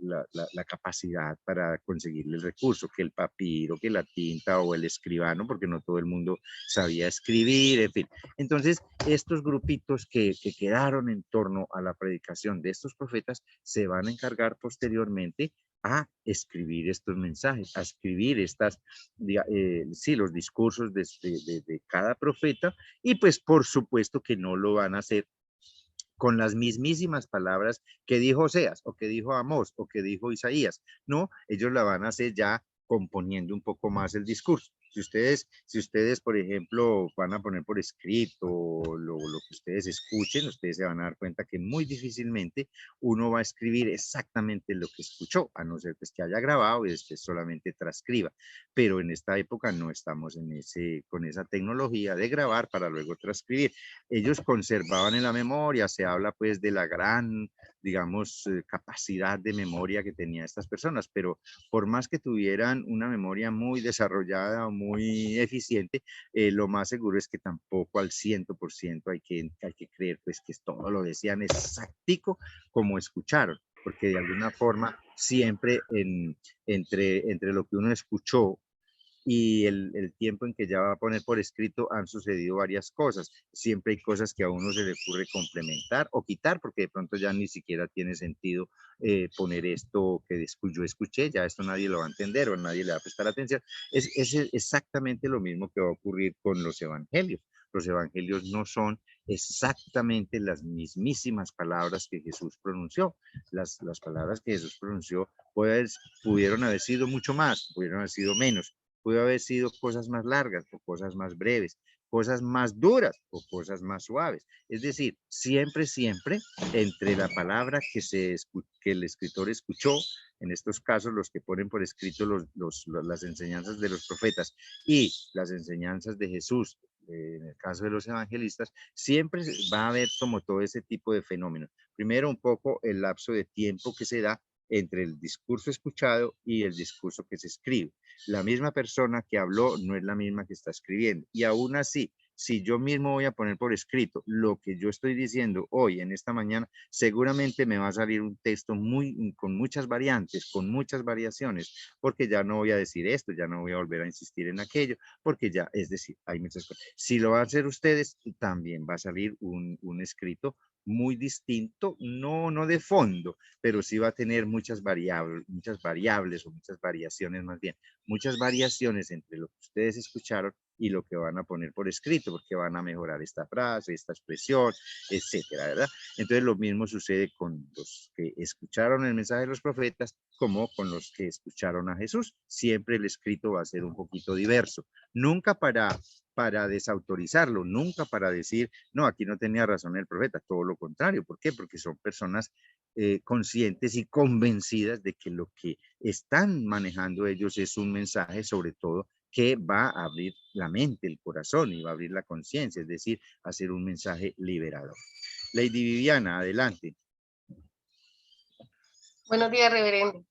la capacidad para conseguir el recurso, que el papiro, que la tinta o el escribano, porque no todo el mundo sabía escribir, en fin. Entonces, estos grupitos que quedaron en torno a la predicación de estos profetas se van a encargar posteriormente a escribir estos mensajes, a escribir los discursos de cada profeta, y pues por supuesto que no lo van a hacer con las mismísimas palabras que dijo Oseas, o que dijo Amós, o que dijo Isaías. No, ellos la van a hacer ya componiendo un poco más el discurso. Si ustedes, por ejemplo, van a poner por escrito lo que ustedes escuchen, ustedes se van a dar cuenta que muy difícilmente uno va a escribir exactamente lo que escuchó, a no ser pues, que haya grabado y después solamente transcriba. Pero en esta época no estamos con esa tecnología de grabar para luego transcribir. Ellos conservaban en la memoria, se habla pues de la gran, digamos, capacidad de memoria que tenían estas personas, pero por más que tuvieran una memoria muy desarrollada o muy eficiente, lo más seguro es que tampoco al 100% hay que creer pues que todo lo decían exactico como escucharon, porque de alguna forma siempre entre lo que uno escuchó y el tiempo en que ya va a poner por escrito han sucedido varias cosas. Siempre hay cosas que a uno se le ocurre complementar o quitar, porque de pronto ya ni siquiera tiene sentido poner esto que yo escuché, ya esto nadie lo va a entender o nadie le va a prestar atención. Es exactamente lo mismo que va a ocurrir con los evangelios. Los evangelios no son exactamente las mismísimas palabras que Jesús pronunció. Las palabras que Jesús pronunció pudieron haber sido mucho más, pudieron haber sido menos. Pudo haber sido cosas más largas o cosas más breves, cosas más duras o cosas más suaves. Es decir, siempre entre la palabra que el escritor escuchó, en estos casos los que ponen por escrito las enseñanzas de los profetas y las enseñanzas de Jesús, en el caso de los evangelistas, siempre va a haber como todo ese tipo de fenómenos. Primero, un poco el lapso de tiempo que se da entre el discurso escuchado y el discurso que se escribe. La misma persona que habló no es la misma que está escribiendo. Y aún así, si yo mismo voy a poner por escrito lo que yo estoy diciendo hoy, en esta mañana, seguramente me va a salir un texto con muchas variantes, con muchas variaciones, porque ya no voy a decir esto, ya no voy a volver a insistir en aquello, porque ya, es decir, hay muchas cosas. Si lo van a hacer ustedes, también va a salir un escrito muy distinto, no de fondo, pero sí va a tener muchas variables o muchas variaciones más bien, muchas variaciones entre lo que ustedes escucharon y lo que van a poner por escrito, porque van a mejorar esta frase, esta expresión, etcétera, ¿verdad? Entonces lo mismo sucede con los que escucharon el mensaje de los profetas como con los que escucharon a Jesús. Siempre el escrito va a ser un poquito diverso, nunca para desautorizarlo, nunca para decir, no, aquí no tenía razón el profeta, todo lo contrario. ¿Por qué? Porque son personas conscientes y convencidas de que lo que están manejando ellos es un mensaje, sobre todo, que va a abrir la mente, el corazón y va a abrir la conciencia, es decir, hacer un mensaje liberador. Lady Viviana, adelante. Buenos días, reverendo.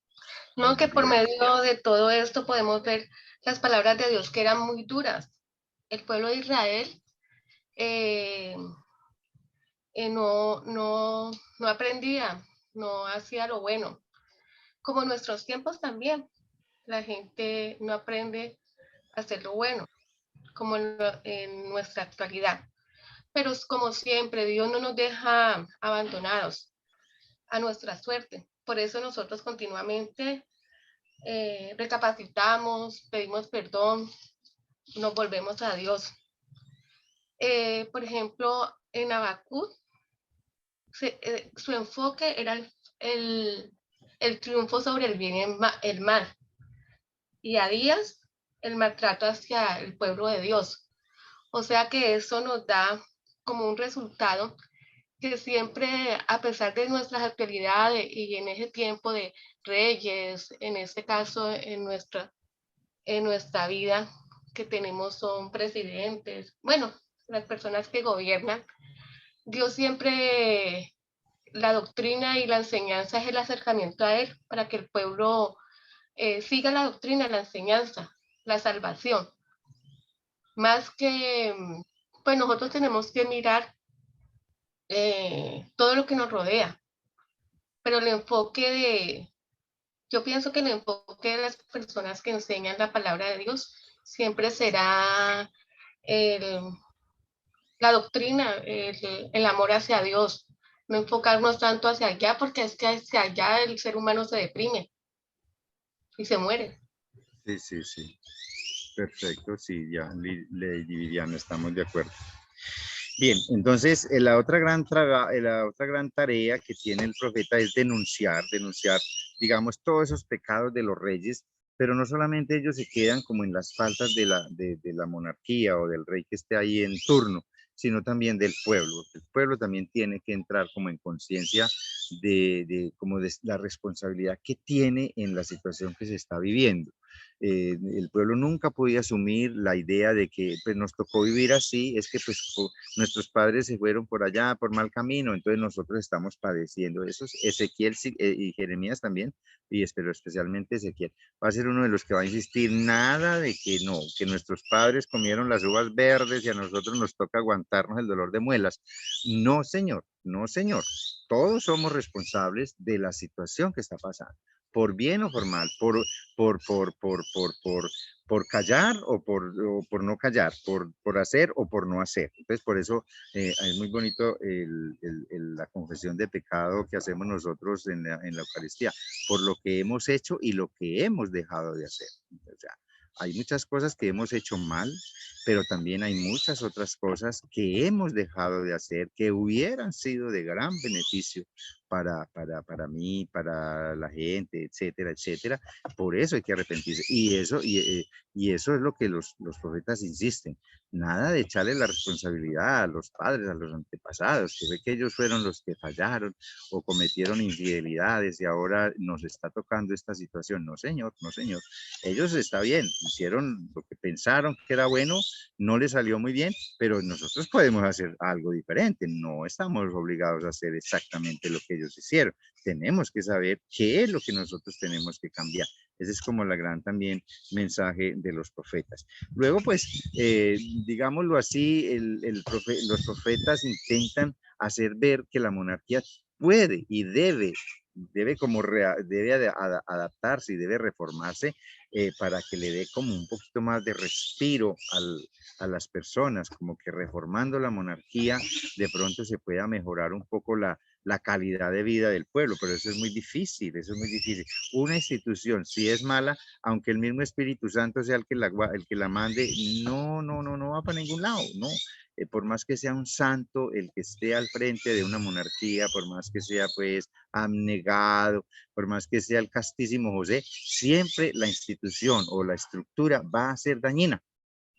No, que por medio de todo esto podemos ver las palabras de Dios que eran muy duras. El pueblo de Israel no aprendía, no hacía lo bueno. Como en nuestros tiempos también, la gente no aprende a hacer lo bueno, como en nuestra actualidad. Pero como siempre, Dios no nos deja abandonados a nuestra suerte. Por eso nosotros continuamente recapacitamos, pedimos perdón, nos volvemos a Dios. Por ejemplo, en Habacuc, su enfoque era el triunfo sobre el bien y el mal. Y a Días, el maltrato hacia el pueblo de Dios. O sea que eso nos da como un resultado que siempre, a pesar de nuestras actividades y en ese tiempo de reyes, en este caso en nuestra vida que tenemos son presidentes, bueno, las personas que gobiernan, Dios siempre, la doctrina y la enseñanza es el acercamiento a Él para que el pueblo siga la doctrina, la enseñanza, la salvación. Más que, pues nosotros tenemos que mirar todo lo que nos rodea, pero el enfoque yo pienso que el enfoque de las personas que enseñan la palabra de Dios siempre será la doctrina, el amor hacia Dios, no enfocarnos tanto hacia allá, porque es que hacia allá el ser humano se deprime y se muere. Sí, sí, sí. Perfecto, sí, ya, Lady Viviana, estamos de acuerdo. Bien, entonces la otra gran tarea que tiene el profeta es denunciar, digamos, todos esos pecados de los reyes, pero no solamente ellos se quedan como en las faltas de la monarquía o del rey que esté ahí en turno, sino también del pueblo. El pueblo también tiene que entrar como en conciencia como de la responsabilidad que tiene en la situación que se está viviendo. El pueblo nunca podía asumir la idea de que pues, nos tocó vivir así, es que pues nuestros padres se fueron por allá por mal camino, entonces nosotros estamos padeciendo eso. Ezequiel y Jeremías también, y espero especialmente Ezequiel, va a ser uno de los que va a insistir nada de que no, que nuestros padres comieron las uvas verdes y a nosotros nos toca aguantarnos el dolor de muelas. No, señor, no, señor. Todos somos responsables de la situación que está pasando, por bien o por mal, por callar o por no callar, por hacer o por no hacer. Entonces, por eso es muy bonito la confesión de pecado que hacemos nosotros en la Eucaristía, por lo que hemos hecho y lo que hemos dejado de hacer. O sea, hay muchas cosas que hemos hecho mal, pero también hay muchas otras cosas que hemos dejado de hacer que hubieran sido de gran beneficio para mí, para la gente, etcétera, etcétera. Por eso hay que arrepentirse. Y eso es lo que los profetas insisten. Nada de echarle la responsabilidad a los padres, a los antepasados, que ve que ellos fueron los que fallaron o cometieron infidelidades y ahora nos está tocando esta situación. No, señor, no, señor. Ellos está bien, hicieron lo que pensaron que era bueno, no les salió muy bien, pero nosotros podemos hacer algo diferente. No estamos obligados a hacer exactamente lo que ellos hicieron. Tenemos que saber qué es lo que nosotros tenemos que cambiar. Ese es como la gran también mensaje de los profetas. Luego, pues, digámoslo así, los profetas intentan hacer ver que la monarquía puede y debe adaptarse y debe reformarse para que le dé como un poquito más de respiro a las personas, como que reformando la monarquía de pronto se pueda mejorar un poco la calidad de vida del pueblo, pero eso es muy difícil, eso es muy difícil. Una institución, si es mala, aunque el mismo Espíritu Santo sea el que la mande, no va para ningún lado, no. Por más que sea un santo el que esté al frente de una monarquía, por más que sea pues abnegado, por más que sea el castísimo José, siempre la institución o la estructura va a ser dañina,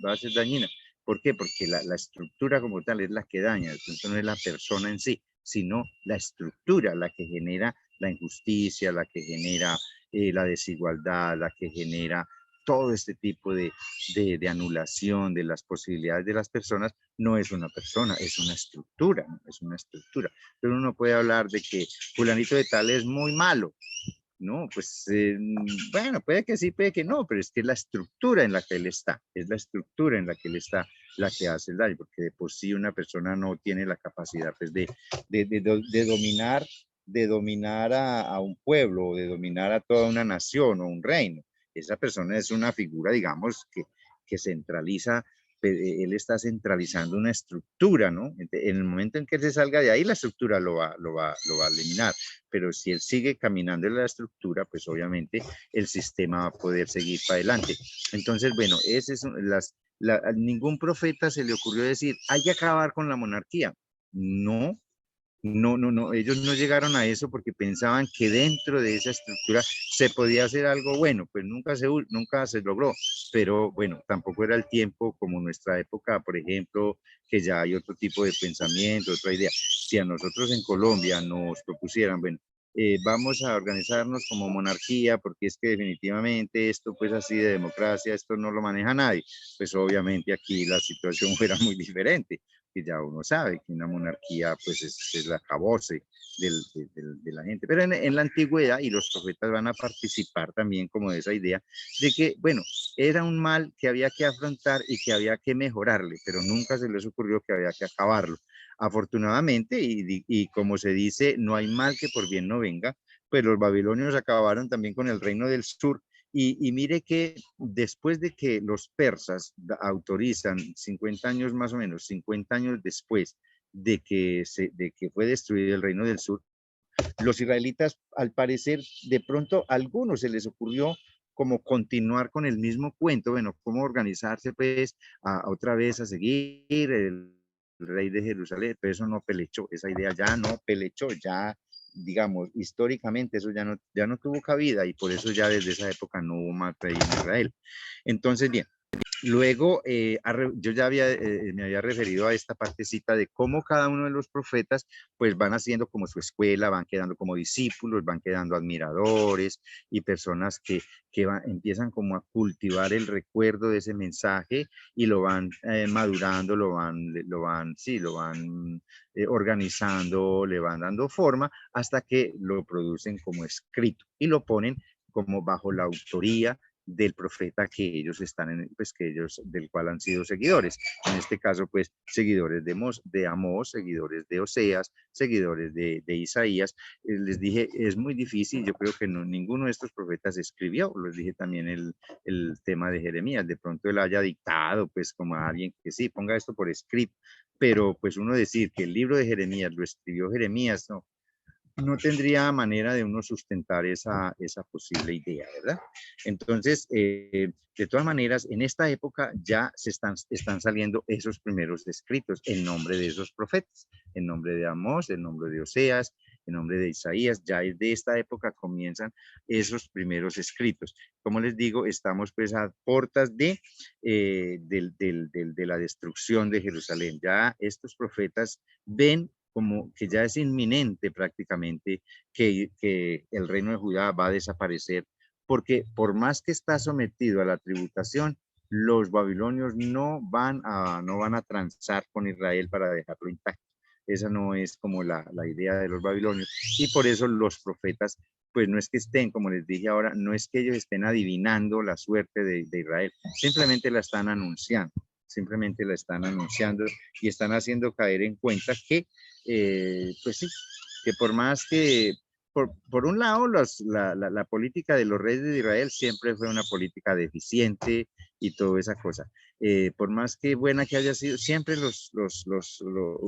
va a ser dañina. ¿Por qué? Porque la estructura como tal es la que daña, entonces no es la persona en sí, sino la estructura la que genera la injusticia, la que genera la desigualdad, la que genera todo este tipo de anulación de las posibilidades de las personas. No es una persona, es una estructura, ¿no? Es una estructura. Pero uno puede hablar de que fulanito de tal es muy malo. No, pues bueno, puede que sí, puede que no, pero es que es la estructura en la que él está, es la estructura en la que él está la que hace el daño, porque de por sí una persona no tiene la capacidad pues, de dominar a un pueblo, o de dominar a toda una nación o un reino. Esa persona es una figura, digamos, que centraliza, él está centralizando una estructura, ¿no? En el momento en que él se salga de ahí, la estructura lo va a eliminar. Pero si él sigue caminando en la estructura, pues obviamente el sistema va a poder seguir para adelante. Entonces, bueno, ningún profeta se le ocurrió decir, hay que acabar con la monarquía. No, ellos no llegaron a eso porque pensaban que dentro de esa estructura se podía hacer algo bueno, pues nunca se logró, pero bueno, tampoco era el tiempo como nuestra época, por ejemplo, que ya hay otro tipo de pensamiento, otra idea. Si a nosotros en Colombia nos propusieran, bueno, vamos a organizarnos como monarquía, porque es que definitivamente esto pues así de democracia, esto no lo maneja nadie. Pues obviamente aquí la situación fuera muy diferente, que ya uno sabe que una monarquía pues es la acabose de la gente. Pero en la antigüedad, y los profetas van a participar también como de esa idea, de que, bueno, era un mal que había que afrontar y que había que mejorarle, pero nunca se les ocurrió que había que acabarlo. Afortunadamente, y como se dice, no hay mal que por bien no venga, pues los babilonios acabaron también con el reino del sur. Y mire que después de que los persas autorizan 50 años más o menos, 50 años después de que fue destruido el reino del sur, los israelitas, al parecer, de pronto a algunos se les ocurrió como continuar con el mismo cuento, bueno, cómo organizarse pues otra vez a seguir el rey de Jerusalén, pero eso no pelechó, esa idea ya no pelechó, ya digamos, históricamente eso ya no tuvo cabida y por eso ya desde esa época no hubo más rey en Israel. Entonces, bien, luego, yo ya me había referido a esta partecita de cómo cada uno de los profetas pues van haciendo como su escuela, van quedando como discípulos, van quedando admiradores y personas que empiezan como a cultivar el recuerdo de ese mensaje y lo van madurando, lo van organizando, le van dando forma hasta que lo producen como escrito y lo ponen como bajo la autoría del profeta que ellos están pues que ellos, del cual han sido seguidores. En este caso, pues, seguidores de Amós, seguidores de Oseas, seguidores de Isaías. Les dije, es muy difícil, yo creo que ninguno de estos profetas escribió, les dije también el tema de Jeremías, de pronto él haya dictado, pues, como a alguien que sí, ponga esto por escrito, pero pues uno decir que el libro de Jeremías lo escribió Jeremías, no tendría manera de uno sustentar esa posible idea, ¿verdad? Entonces, de todas maneras, en esta época ya están saliendo esos primeros escritos en nombre de esos profetas, en nombre de Amós, en nombre de Oseas, en nombre de Isaías, ya desde esta época comienzan esos primeros escritos. Como les digo, estamos pues a puertas de la destrucción de Jerusalén. Ya estos profetas ven como que ya es inminente prácticamente que el reino de Judá va a desaparecer, porque por más que está sometido a la tributación, los babilonios no van a transar con Israel para dejarlo intacto. Esa no es como la idea de los babilonios. Y por eso los profetas, pues no es que estén, como les dije ahora, no es que ellos estén adivinando la suerte de Israel, simplemente la están anunciando. Simplemente la están anunciando y están haciendo caer en cuenta que pues sí, que por más que, por un lado, la política de los reyes de Israel siempre fue una política deficiente y toda esa cosa. Por más que buena que haya sido, siempre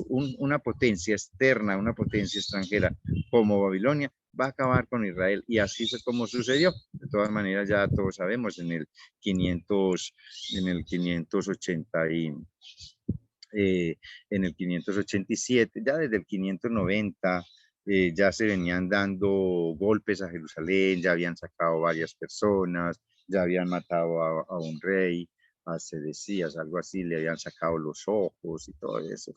una potencia externa, una potencia extranjera como Babilonia va a acabar con Israel y así fue como sucedió. De todas maneras, ya todos sabemos, en el 580 en el 587, ya desde el 590 ya se venían dando golpes a Jerusalén, ya habían sacado varias personas, ya habían matado a un rey, a Sedecías, algo así, le habían sacado los ojos y todo eso.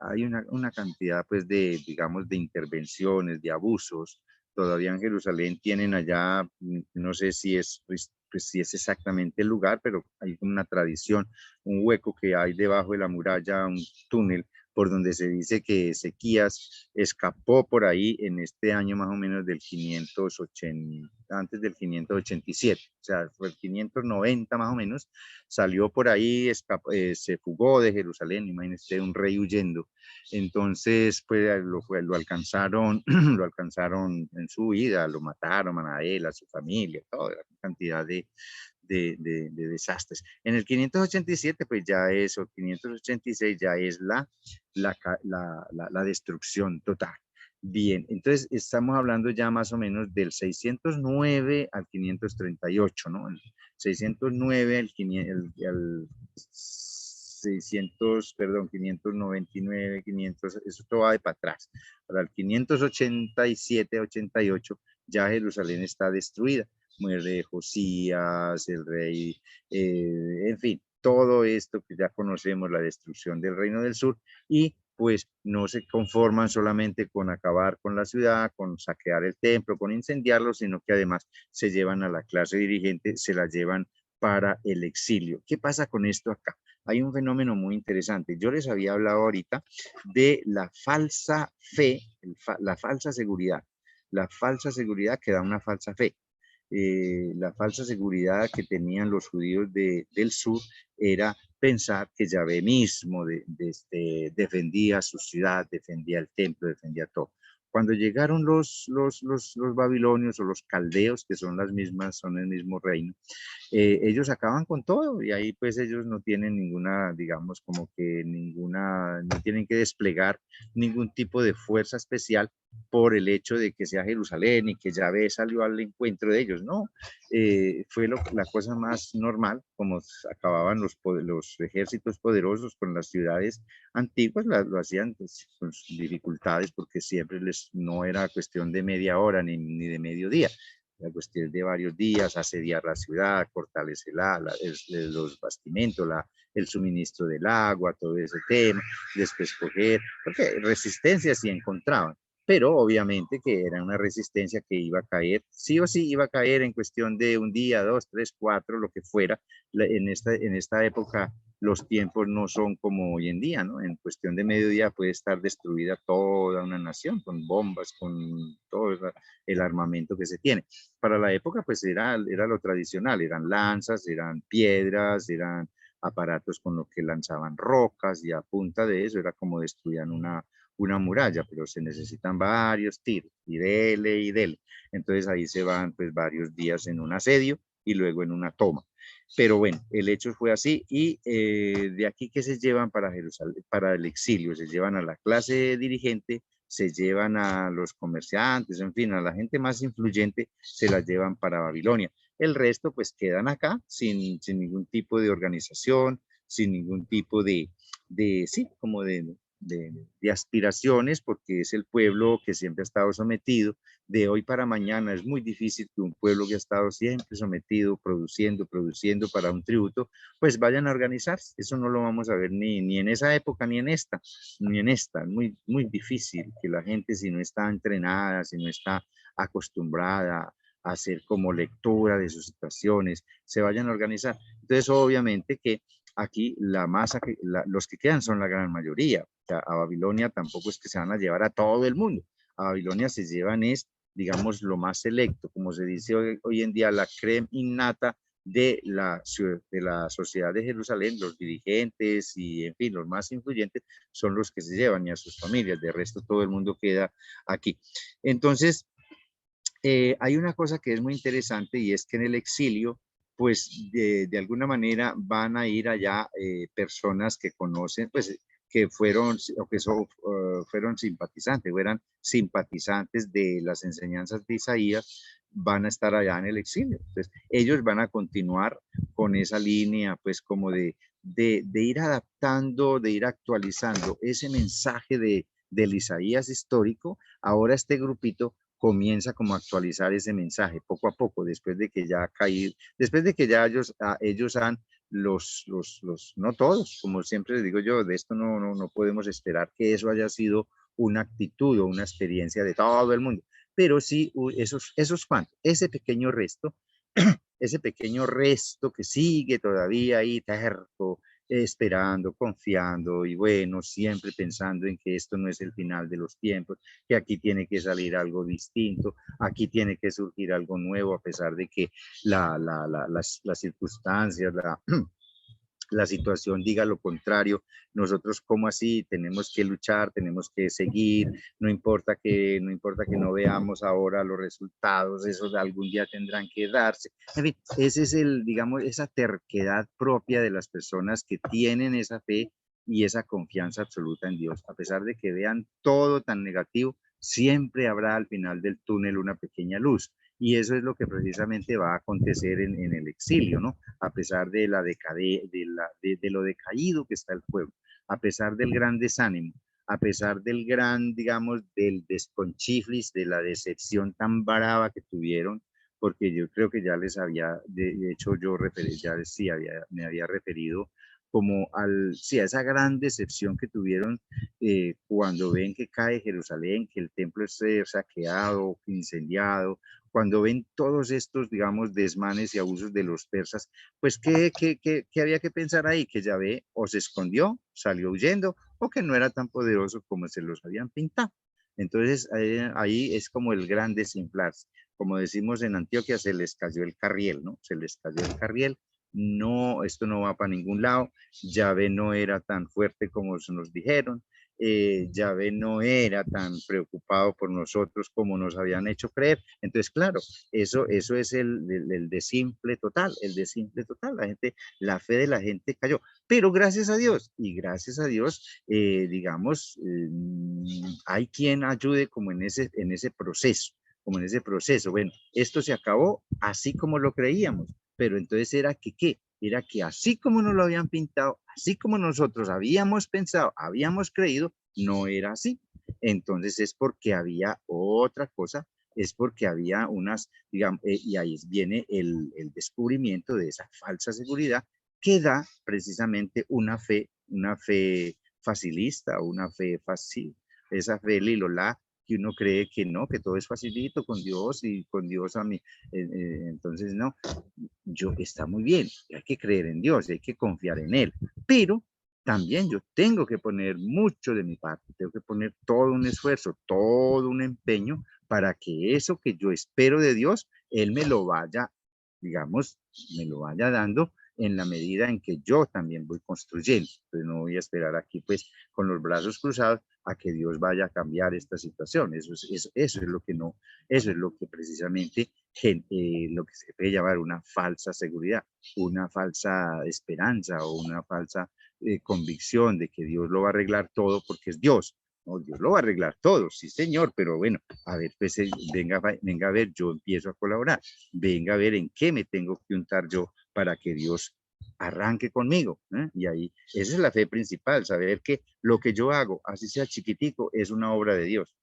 Hay una cantidad, pues, digamos, de intervenciones, de abusos. Todavía en Jerusalén tienen allá, no sé si pues, si es exactamente el lugar, pero hay una tradición, un hueco que hay debajo de la muralla, un túnel por donde se dice que Ezequías escapó por ahí en este año más o menos del 580, antes del 587, o sea, fue el 590 más o menos, salió por ahí, se fugó de Jerusalén, imagínense un rey huyendo. Entonces, pues lo alcanzaron, lo alcanzaron en su vida, lo mataron a él, a su familia, toda la cantidad de desastres. En el 587, pues ya es, o 586 ya es la destrucción total. Bien, entonces estamos hablando ya más o menos del 609 al 538, ¿no? El 609 al 600, perdón, 599, 500, eso todo va de para atrás. Para el 587, 88, ya Jerusalén está destruida. Muere Josías, el rey, en fin, todo esto que ya conocemos, la destrucción del reino del sur, y pues no se conforman solamente con acabar con la ciudad, con saquear el templo, con incendiarlo, sino que además se llevan a la clase dirigente, se la llevan para el exilio. ¿Qué pasa con esto acá? Hay un fenómeno muy interesante. Yo les había hablado ahorita de la falsa fe, la falsa seguridad que da una falsa fe. La falsa seguridad que tenían los judíos del sur era pensar que Yahvé mismo defendía su ciudad, defendía el templo, defendía todo. Cuando llegaron los babilonios o los caldeos, que son las mismas, son el mismo reino, ellos acaban con todo y ahí pues ellos no tienen ninguna, digamos, como que ninguna, no tienen que desplegar ningún tipo de fuerza especial por el hecho de que sea Jerusalén y que Yahvé salió al encuentro de ellos, no, fue la cosa más normal, como acababan los ejércitos poderosos con las ciudades antiguas, lo hacían pues, con dificultades porque siempre no era cuestión de media hora ni de mediodía, la cuestión de varios días, asediar la ciudad, fortalecerla, los bastimentos, el suministro del agua, todo ese tema, después coger, porque resistencia sí encontraban, pero obviamente que era una resistencia que iba a caer, sí o sí iba a caer en cuestión de un día, 2, 3, 4, lo que fuera. En esta época los tiempos no son como hoy en día, ¿no? En cuestión de mediodía puede estar destruida toda una nación con bombas, con todo el armamento que se tiene. Para la época pues era lo tradicional, eran lanzas, eran piedras, eran aparatos con los que lanzaban rocas y a punta de eso era como destruían una muralla, pero se necesitan varios tiros y dele. Entonces ahí se van pues varios días en un asedio y luego en una toma. Pero bueno, el hecho fue así y de aquí que se llevan para Jerusalén, para el exilio, se llevan a la clase dirigente, se llevan a los comerciantes, en fin, a la gente más influyente, se la llevan para Babilonia. El resto pues quedan acá sin ningún tipo de organización, sin ningún tipo sí, como de aspiraciones, porque es el pueblo que siempre ha estado sometido. De hoy para mañana es muy difícil que un pueblo que ha estado siempre sometido, produciendo para un tributo, pues vayan a organizarse. Eso no lo vamos a ver ni en esa época, ni en esta. Muy, muy difícil que la gente, si no está entrenada, si no está acostumbrada a hacer como lectura de sus situaciones, se vayan a organizar. Entonces, obviamente que aquí la masa, los que quedan son la gran mayoría. O sea, a Babilonia tampoco es que se van a llevar a todo el mundo. A Babilonia se llevan digamos, lo más selecto, como se dice hoy en día, la creme innata de la sociedad de Jerusalén, los dirigentes y, en fin, los más influyentes son los que se llevan y a sus familias. De resto, todo el mundo queda aquí. Entonces, hay una cosa que es muy interesante y es que en el exilio, pues de alguna manera van a ir allá personas que conocen, pues que fueron o que fueron simpatizantes o eran simpatizantes de las enseñanzas de Isaías, van a estar allá en el exilio. Entonces, ellos van a continuar con esa línea, pues como de ir adaptando, de ir actualizando ese mensaje del Isaías histórico. Ahora este grupito comienza como a actualizar ese mensaje poco a poco, después de que ya ha caído, después de que ya ellos han, no todos, como siempre les digo yo, de esto no podemos esperar que eso haya sido una actitud o una experiencia de todo el mundo, pero sí esos cuantos, ese pequeño resto que sigue todavía ahí terco, esperando, confiando y bueno, siempre pensando en que esto no es el final de los tiempos, que aquí tiene que salir algo distinto, aquí tiene que surgir algo nuevo a pesar de que las circunstancias, la situación diga lo contrario. Nosotros, ¿cómo así? Tenemos que luchar, tenemos que seguir, no importa que no veamos ahora los resultados, esos algún día tendrán que darse. En fin, ese es digamos, esa terquedad propia de las personas que tienen esa fe y esa confianza absoluta en Dios. A pesar de que vean todo tan negativo, siempre habrá al final del túnel una pequeña luz. Y eso es lo que precisamente va a acontecer en el exilio, ¿no? A pesar de lo decaído que está el pueblo, a pesar del gran desánimo, a pesar del gran, digamos, del desconchiflis, de la decepción tan brava que tuvieron, porque yo creo que ya les había, de hecho yo me había referido como sí, a esa gran decepción que tuvieron cuando ven que cae Jerusalén, que el templo es saqueado, incendiado, cuando ven todos estos, digamos, desmanes y abusos de los persas, pues ¿qué había que pensar ahí? Que Yahvé o se escondió, salió huyendo, o que no era tan poderoso como se los habían pintado. Entonces ahí es como el gran desinflarse. Como decimos en Antioquia, se les cayó el carriel, ¿no? Se les cayó el carriel. No, esto no va para ningún lado. Yahvé no era tan fuerte como nos dijeron. Yahvé no era tan preocupado por nosotros como nos habían hecho creer. Entonces, claro, eso es el desinfle total, el desinfle total. La fe de la gente cayó. Pero gracias a Dios, y gracias a Dios, digamos, hay quien ayude como en ese proceso, como en ese proceso. Bueno, esto se acabó así como lo creíamos, pero entonces era que, ¿qué? Era que así como nos lo habían pintado, así como nosotros habíamos pensado, habíamos creído, no era así. Entonces es porque había otra cosa, es porque había unas, digamos, y ahí viene el descubrimiento de esa falsa seguridad que da precisamente una fe facilista, una fe fácil, esa fe lilolá, que uno cree que no, que todo es facilito con Dios y con Dios a mí. Entonces, no, está muy bien, hay que creer en Dios, hay que confiar en Él, pero también yo tengo que poner mucho de mi parte, tengo que poner todo un esfuerzo, todo un empeño para que eso que yo espero de Dios, Él me lo vaya, digamos, me lo vaya dando en la medida en que yo también voy construyendo. Entonces no voy a esperar aquí pues con los brazos cruzados a que Dios vaya a cambiar esta situación. Eso es lo que no, eso es lo que precisamente lo que se puede llamar una falsa seguridad, una falsa esperanza o una falsa convicción de que Dios lo va a arreglar todo porque es Dios. No, Dios lo va a arreglar todo, sí señor, pero bueno, a ver, pues venga a ver, yo empiezo a colaborar, venga a ver en qué me tengo que untar yo para que Dios arranque conmigo. Y ahí, esa es la fe principal, saber que lo que yo hago, así sea chiquitico, es una obra de Dios.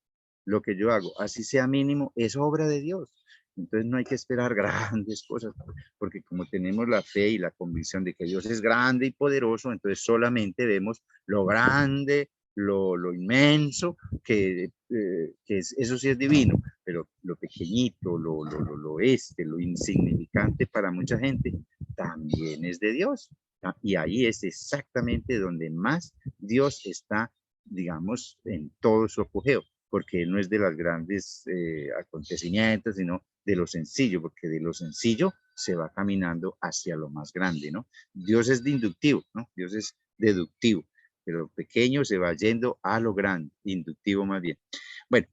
Lo que yo hago, así sea mínimo, es obra de Dios. Entonces no hay que esperar grandes cosas, porque como tenemos la fe y la convicción de que Dios es grande y poderoso, entonces solamente vemos lo grande, lo inmenso, que eso sí es divino, pero lo pequeñito, lo insignificante para mucha gente, también es de Dios. Y ahí es exactamente donde más Dios está, digamos, en todo su apogeo, porque no es de los grandes acontecimientos, sino de lo sencillo, porque de lo sencillo se va caminando hacia lo más grande, ¿no? Dios es de inductivo, ¿no? Dios es deductivo, pero pequeño se va yendo a lo grande, inductivo más bien. Bueno,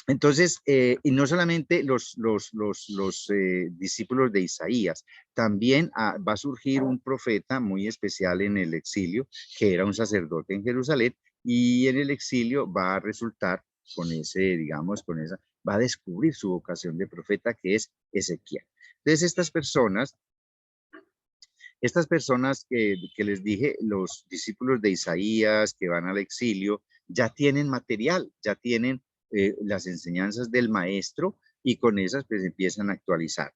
entonces, y no solamente los discípulos de Isaías, también va a surgir un profeta muy especial en el exilio, que era un sacerdote en Jerusalén, y en el exilio va a resultar con ese, digamos, va a descubrir su vocación de profeta, que es Ezequiel. Entonces, estas personas que les dije, los discípulos de Isaías que van al exilio, ya tienen material, ya tienen las enseñanzas del maestro y con esas pues empiezan a actualizar.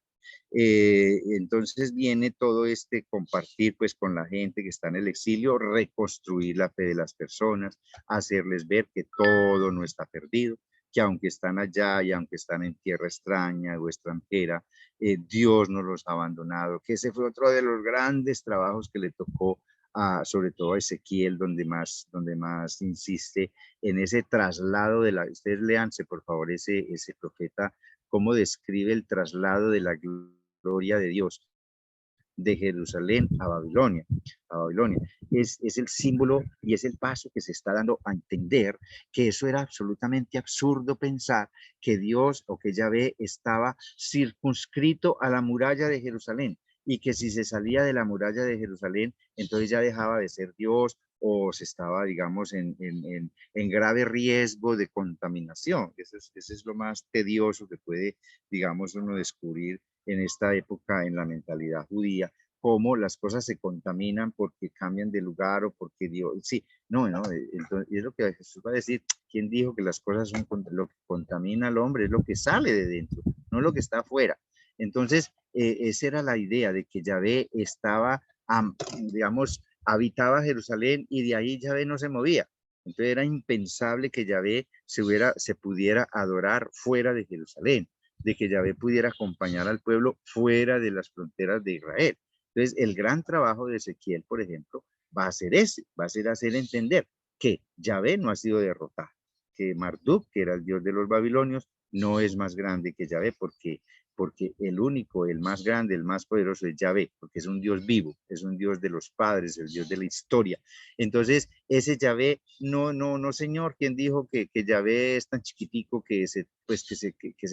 Entonces viene todo este compartir pues con la gente que está en el exilio, reconstruir la fe de las personas, hacerles ver que todo no está perdido, que aunque están allá y aunque están en tierra extraña o extranjera, Dios no los ha abandonado, que ese fue otro de los grandes trabajos que le tocó sobre todo a Ezequiel, donde más insiste en ese traslado ustedes léanse por favor ese profeta, cómo describe el traslado de la gloria de Dios de Jerusalén a Babilonia. Es el símbolo y es el paso que se está dando a entender que eso era absolutamente absurdo pensar que Dios o que Yahvé estaba circunscrito a la muralla de Jerusalén y que si se salía de la muralla de Jerusalén, entonces ya dejaba de ser Dios o se estaba, digamos, en grave riesgo de contaminación. Eso es lo más tedioso que puede, digamos, uno descubrir en esta época en la mentalidad judía, cómo las cosas se contaminan porque cambian de lugar o porque Dios, sí, no, entonces es lo que Jesús va a decir, ¿quién dijo que las cosas son lo que contamina al hombre? Es lo que sale de dentro, no lo que está afuera. Entonces, esa era la idea de que Yahvé estaba, digamos, habitaba Jerusalén y de ahí Yahvé no se movía. Entonces era impensable que Yahvé se pudiera adorar fuera de Jerusalén, de que Yahvé pudiera acompañar al pueblo fuera de las fronteras de Israel. Entonces el gran trabajo de Ezequiel, por ejemplo, va a ser ese, va a ser hacer entender que Yahvé no ha sido derrotado, que Marduk, que era el dios de los babilonios, no es más grande que Yahvé, porque el único, el más grande, el más poderoso es Yahvé, porque es un Dios vivo, es un Dios de los padres, el Dios de la historia. Entonces, ese Yahvé, no, señor, ¿quién dijo que Yahvé es tan chiquitico que se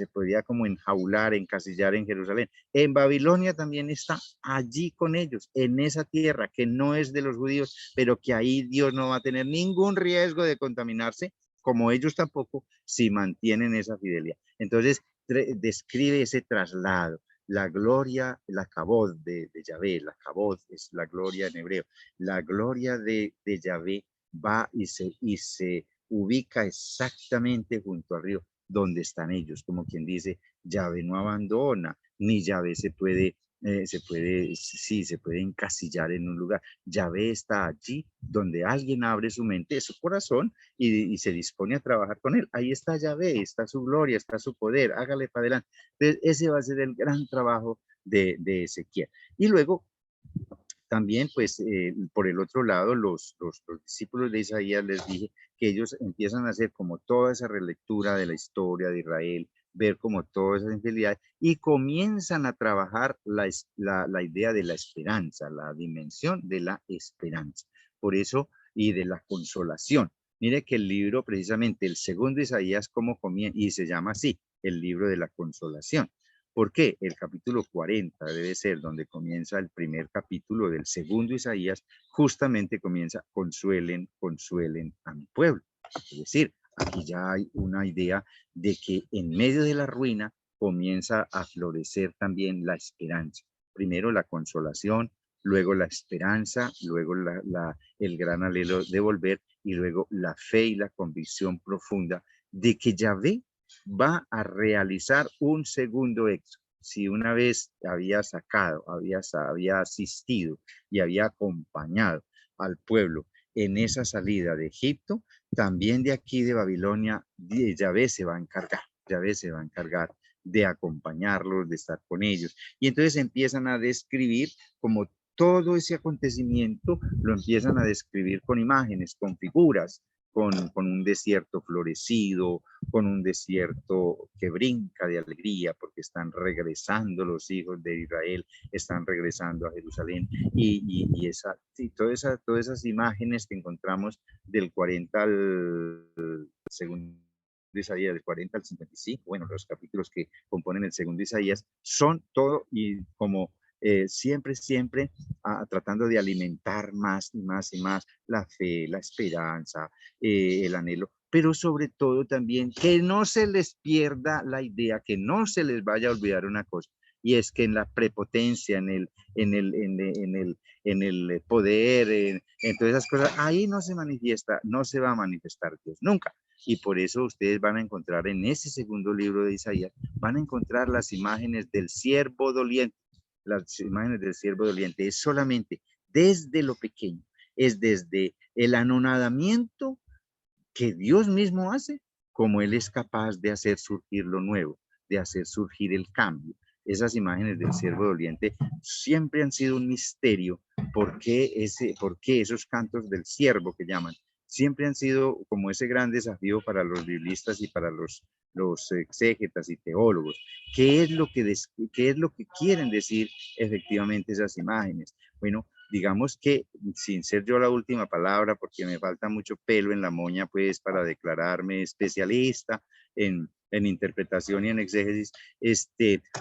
podía como enjaular, encasillar en Jerusalén? En Babilonia también está allí con ellos, en esa tierra que no es de los judíos, pero que ahí Dios no va a tener ningún riesgo de contaminarse, como ellos tampoco, si mantienen esa fidelidad. Entonces, describe ese traslado, la gloria, la kabod de Yahvé, la kabod es la gloria en hebreo, la gloria de Yahvé va y se ubica exactamente junto al río donde están ellos, como quien dice, Yahvé no abandona, ni Yahvé se puede encasillar en un lugar. Yahvé está allí donde alguien abre su mente, su corazón y se dispone a trabajar con él. Ahí está Yahvé, está su gloria, está su poder, hágale para adelante. Entonces ese va a ser el gran trabajo de Ezequiel. Y luego también, pues, por el otro lado, los discípulos de Isaías les dije que ellos empiezan a hacer como toda esa relectura de la historia de Israel, ver como todas esas infidelidades y comienzan a trabajar la idea de la esperanza, la dimensión de la esperanza. Por eso, y de la consolación. Mire que el libro, precisamente, el segundo Isaías, como comienza, y se llama así, el libro de la consolación. ¿Por qué? El capítulo 40 debe ser donde comienza el primer capítulo del segundo Isaías, justamente comienza, consuelen, consuelen a mi pueblo. Es decir, aquí ya hay una idea de que en medio de la ruina comienza a florecer también la esperanza. Primero la consolación, luego la esperanza, luego el gran anhelo de volver y luego la fe y la convicción profunda de que Yahvé va a realizar un segundo éxodo. Si una vez había sacado, había asistido y había acompañado al pueblo en esa salida de Egipto, también de aquí de Babilonia, Yahvé se va a encargar. Yahvé se va a encargar de acompañarlos, de estar con ellos. Y entonces empiezan a describir como todo ese acontecimiento, lo empiezan a describir con imágenes, con figuras, con un desierto florecido, con un desierto que brinca de alegría porque están regresando los hijos de Israel, están regresando a Jerusalén todas esas imágenes que encontramos del 40 al segundo Isaías, del 40 al 55, bueno, los capítulos que componen el segundo Isaías, son todo y como siempre tratando de alimentar más y más y más la fe, la esperanza, el anhelo, pero sobre todo también que no se les pierda la idea, que no se les vaya a olvidar una cosa, y es que en la prepotencia, en el poder, en todas esas cosas, ahí no se manifiesta, no se va a manifestar Dios nunca. Y por eso ustedes van a encontrar en ese segundo libro de Isaías, van a encontrar las imágenes del siervo doliente. Las imágenes del siervo doliente es solamente desde lo pequeño, es desde el anonadamiento que Dios mismo hace, como Él es capaz de hacer surgir lo nuevo, de hacer surgir el cambio. Esas imágenes del siervo doliente siempre han sido un misterio. ¿Por qué esos cantos del siervo que llaman? Siempre han sido como ese gran desafío para los biblistas y para los exégetas y teólogos. ¿Qué es lo que quieren decir efectivamente esas imágenes? Bueno, digamos que sin ser yo la última palabra, porque me falta mucho pelo en la moña, pues, para declararme especialista en interpretación y en exégesis,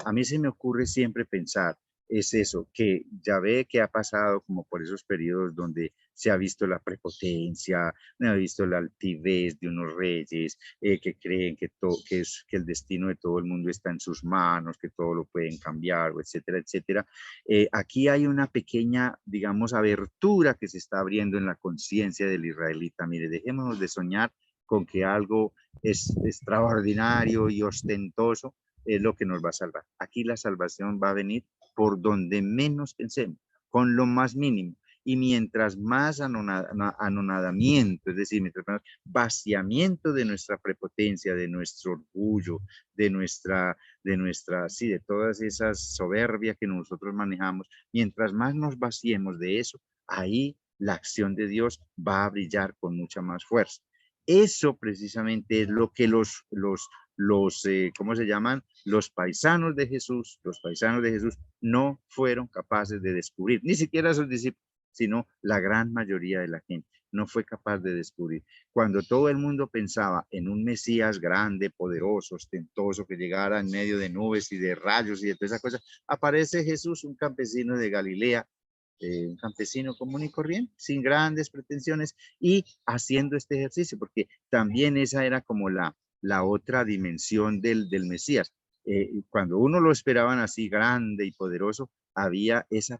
a mí se me ocurre siempre pensar, es eso, que ya ve que ha pasado como por esos periodos donde se ha visto la prepotencia, se ha visto la altivez de unos reyes que creen que el destino de todo el mundo está en sus manos, que todo lo pueden cambiar, etcétera, etcétera. Aquí hay una pequeña, digamos, abertura que se está abriendo en la conciencia del israelita. Mire, dejémonos de soñar con que algo es extraordinario y ostentoso es lo que nos va a salvar. Aquí la salvación va a venir por donde menos pensemos, con lo más mínimo. Y mientras más anonadamiento, es decir, mientras más vaciamiento de nuestra prepotencia, de nuestro orgullo, sí, de todas esas soberbias que nosotros manejamos, mientras más nos vaciemos de eso, ahí la acción de Dios va a brillar con mucha más fuerza. Eso precisamente es lo que ¿cómo se llaman? Los paisanos de Jesús no fueron capaces de descubrir, ni siquiera sus discípulos, sino la gran mayoría de la gente no fue capaz de descubrir. Cuando todo el mundo pensaba en un Mesías grande, poderoso, ostentoso, que llegara en medio de nubes y de rayos y de todas esas cosas, aparece Jesús, un campesino de Galilea, un campesino común y corriente, sin grandes pretensiones, y haciendo este ejercicio, porque también esa era como la otra dimensión del Mesías. Cuando uno lo esperaban así grande y poderoso, había ese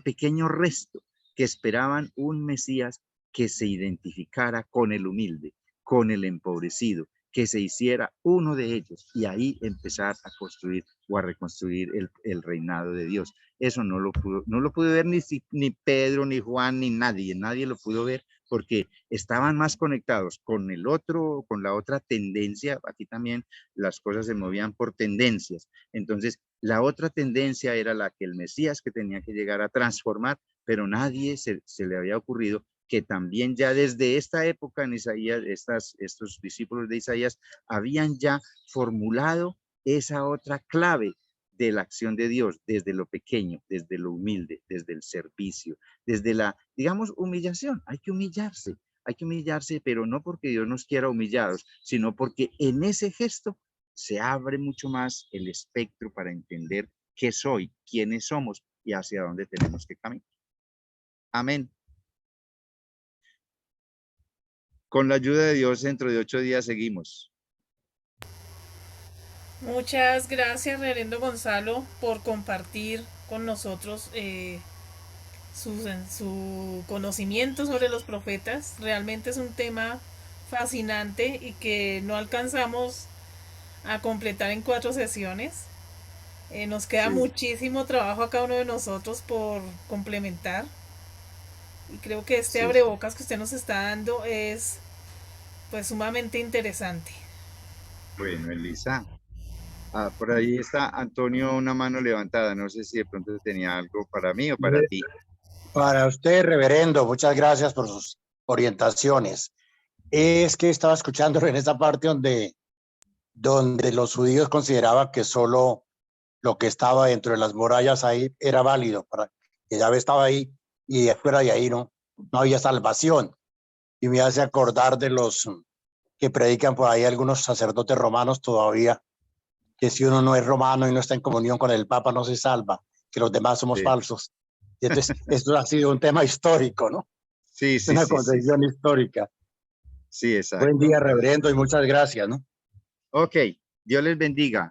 pequeño resto que esperaban un Mesías que se identificara con el humilde, con el empobrecido, que se hiciera uno de ellos y ahí empezar a construir o a reconstruir el reinado de Dios. Eso no lo pudo ver ni Pedro, ni Juan, ni nadie lo pudo ver porque estaban más conectados con el otro, con la otra tendencia. Aquí también las cosas se movían por tendencias. Entonces, la otra tendencia era la que el Mesías que tenía que llegar a transformar, pero nadie se le había ocurrido que también ya desde esta época en Isaías, estos discípulos de Isaías habían ya formulado esa otra clave de la acción de Dios, desde lo pequeño, desde lo humilde, desde el servicio, desde la, digamos, humillación. Hay que humillarse, pero no porque Dios nos quiera humillados, sino porque en ese gesto se abre mucho más el espectro para entender qué soy, quiénes somos y hacia dónde tenemos que caminar. Amén. Con la ayuda de Dios, dentro de 8 días seguimos. Muchas gracias, reverendo Gonzalo, por compartir con nosotros su conocimiento sobre los profetas. Realmente es un tema fascinante y que no alcanzamos a completar en 4 sesiones. Nos queda muchísimo trabajo a cada uno de nosotros por complementar. Y creo que este abrebocas que usted nos está dando es pues sumamente interesante. Bueno, Elisa. Por ahí está Antonio, una mano levantada. No sé si de pronto tenía algo para mí o para ti. Para usted, reverendo, muchas gracias por sus orientaciones. Es que estaba escuchando en esa parte donde los judíos consideraban que solo lo que estaba dentro de las murallas ahí era válido, para que Yahvé estaba ahí y fuera de ahí no había salvación. Y me hace acordar de los que predican por ahí algunos sacerdotes romanos todavía, que si uno no es romano y no está en comunión con el Papa no se salva, que los demás somos falsos. Y entonces esto ha sido un tema histórico, ¿no? Sí. Una concepción histórica. Sí, exacto. Buen día, reverendo, y muchas gracias, ¿no? Ok, Dios les bendiga.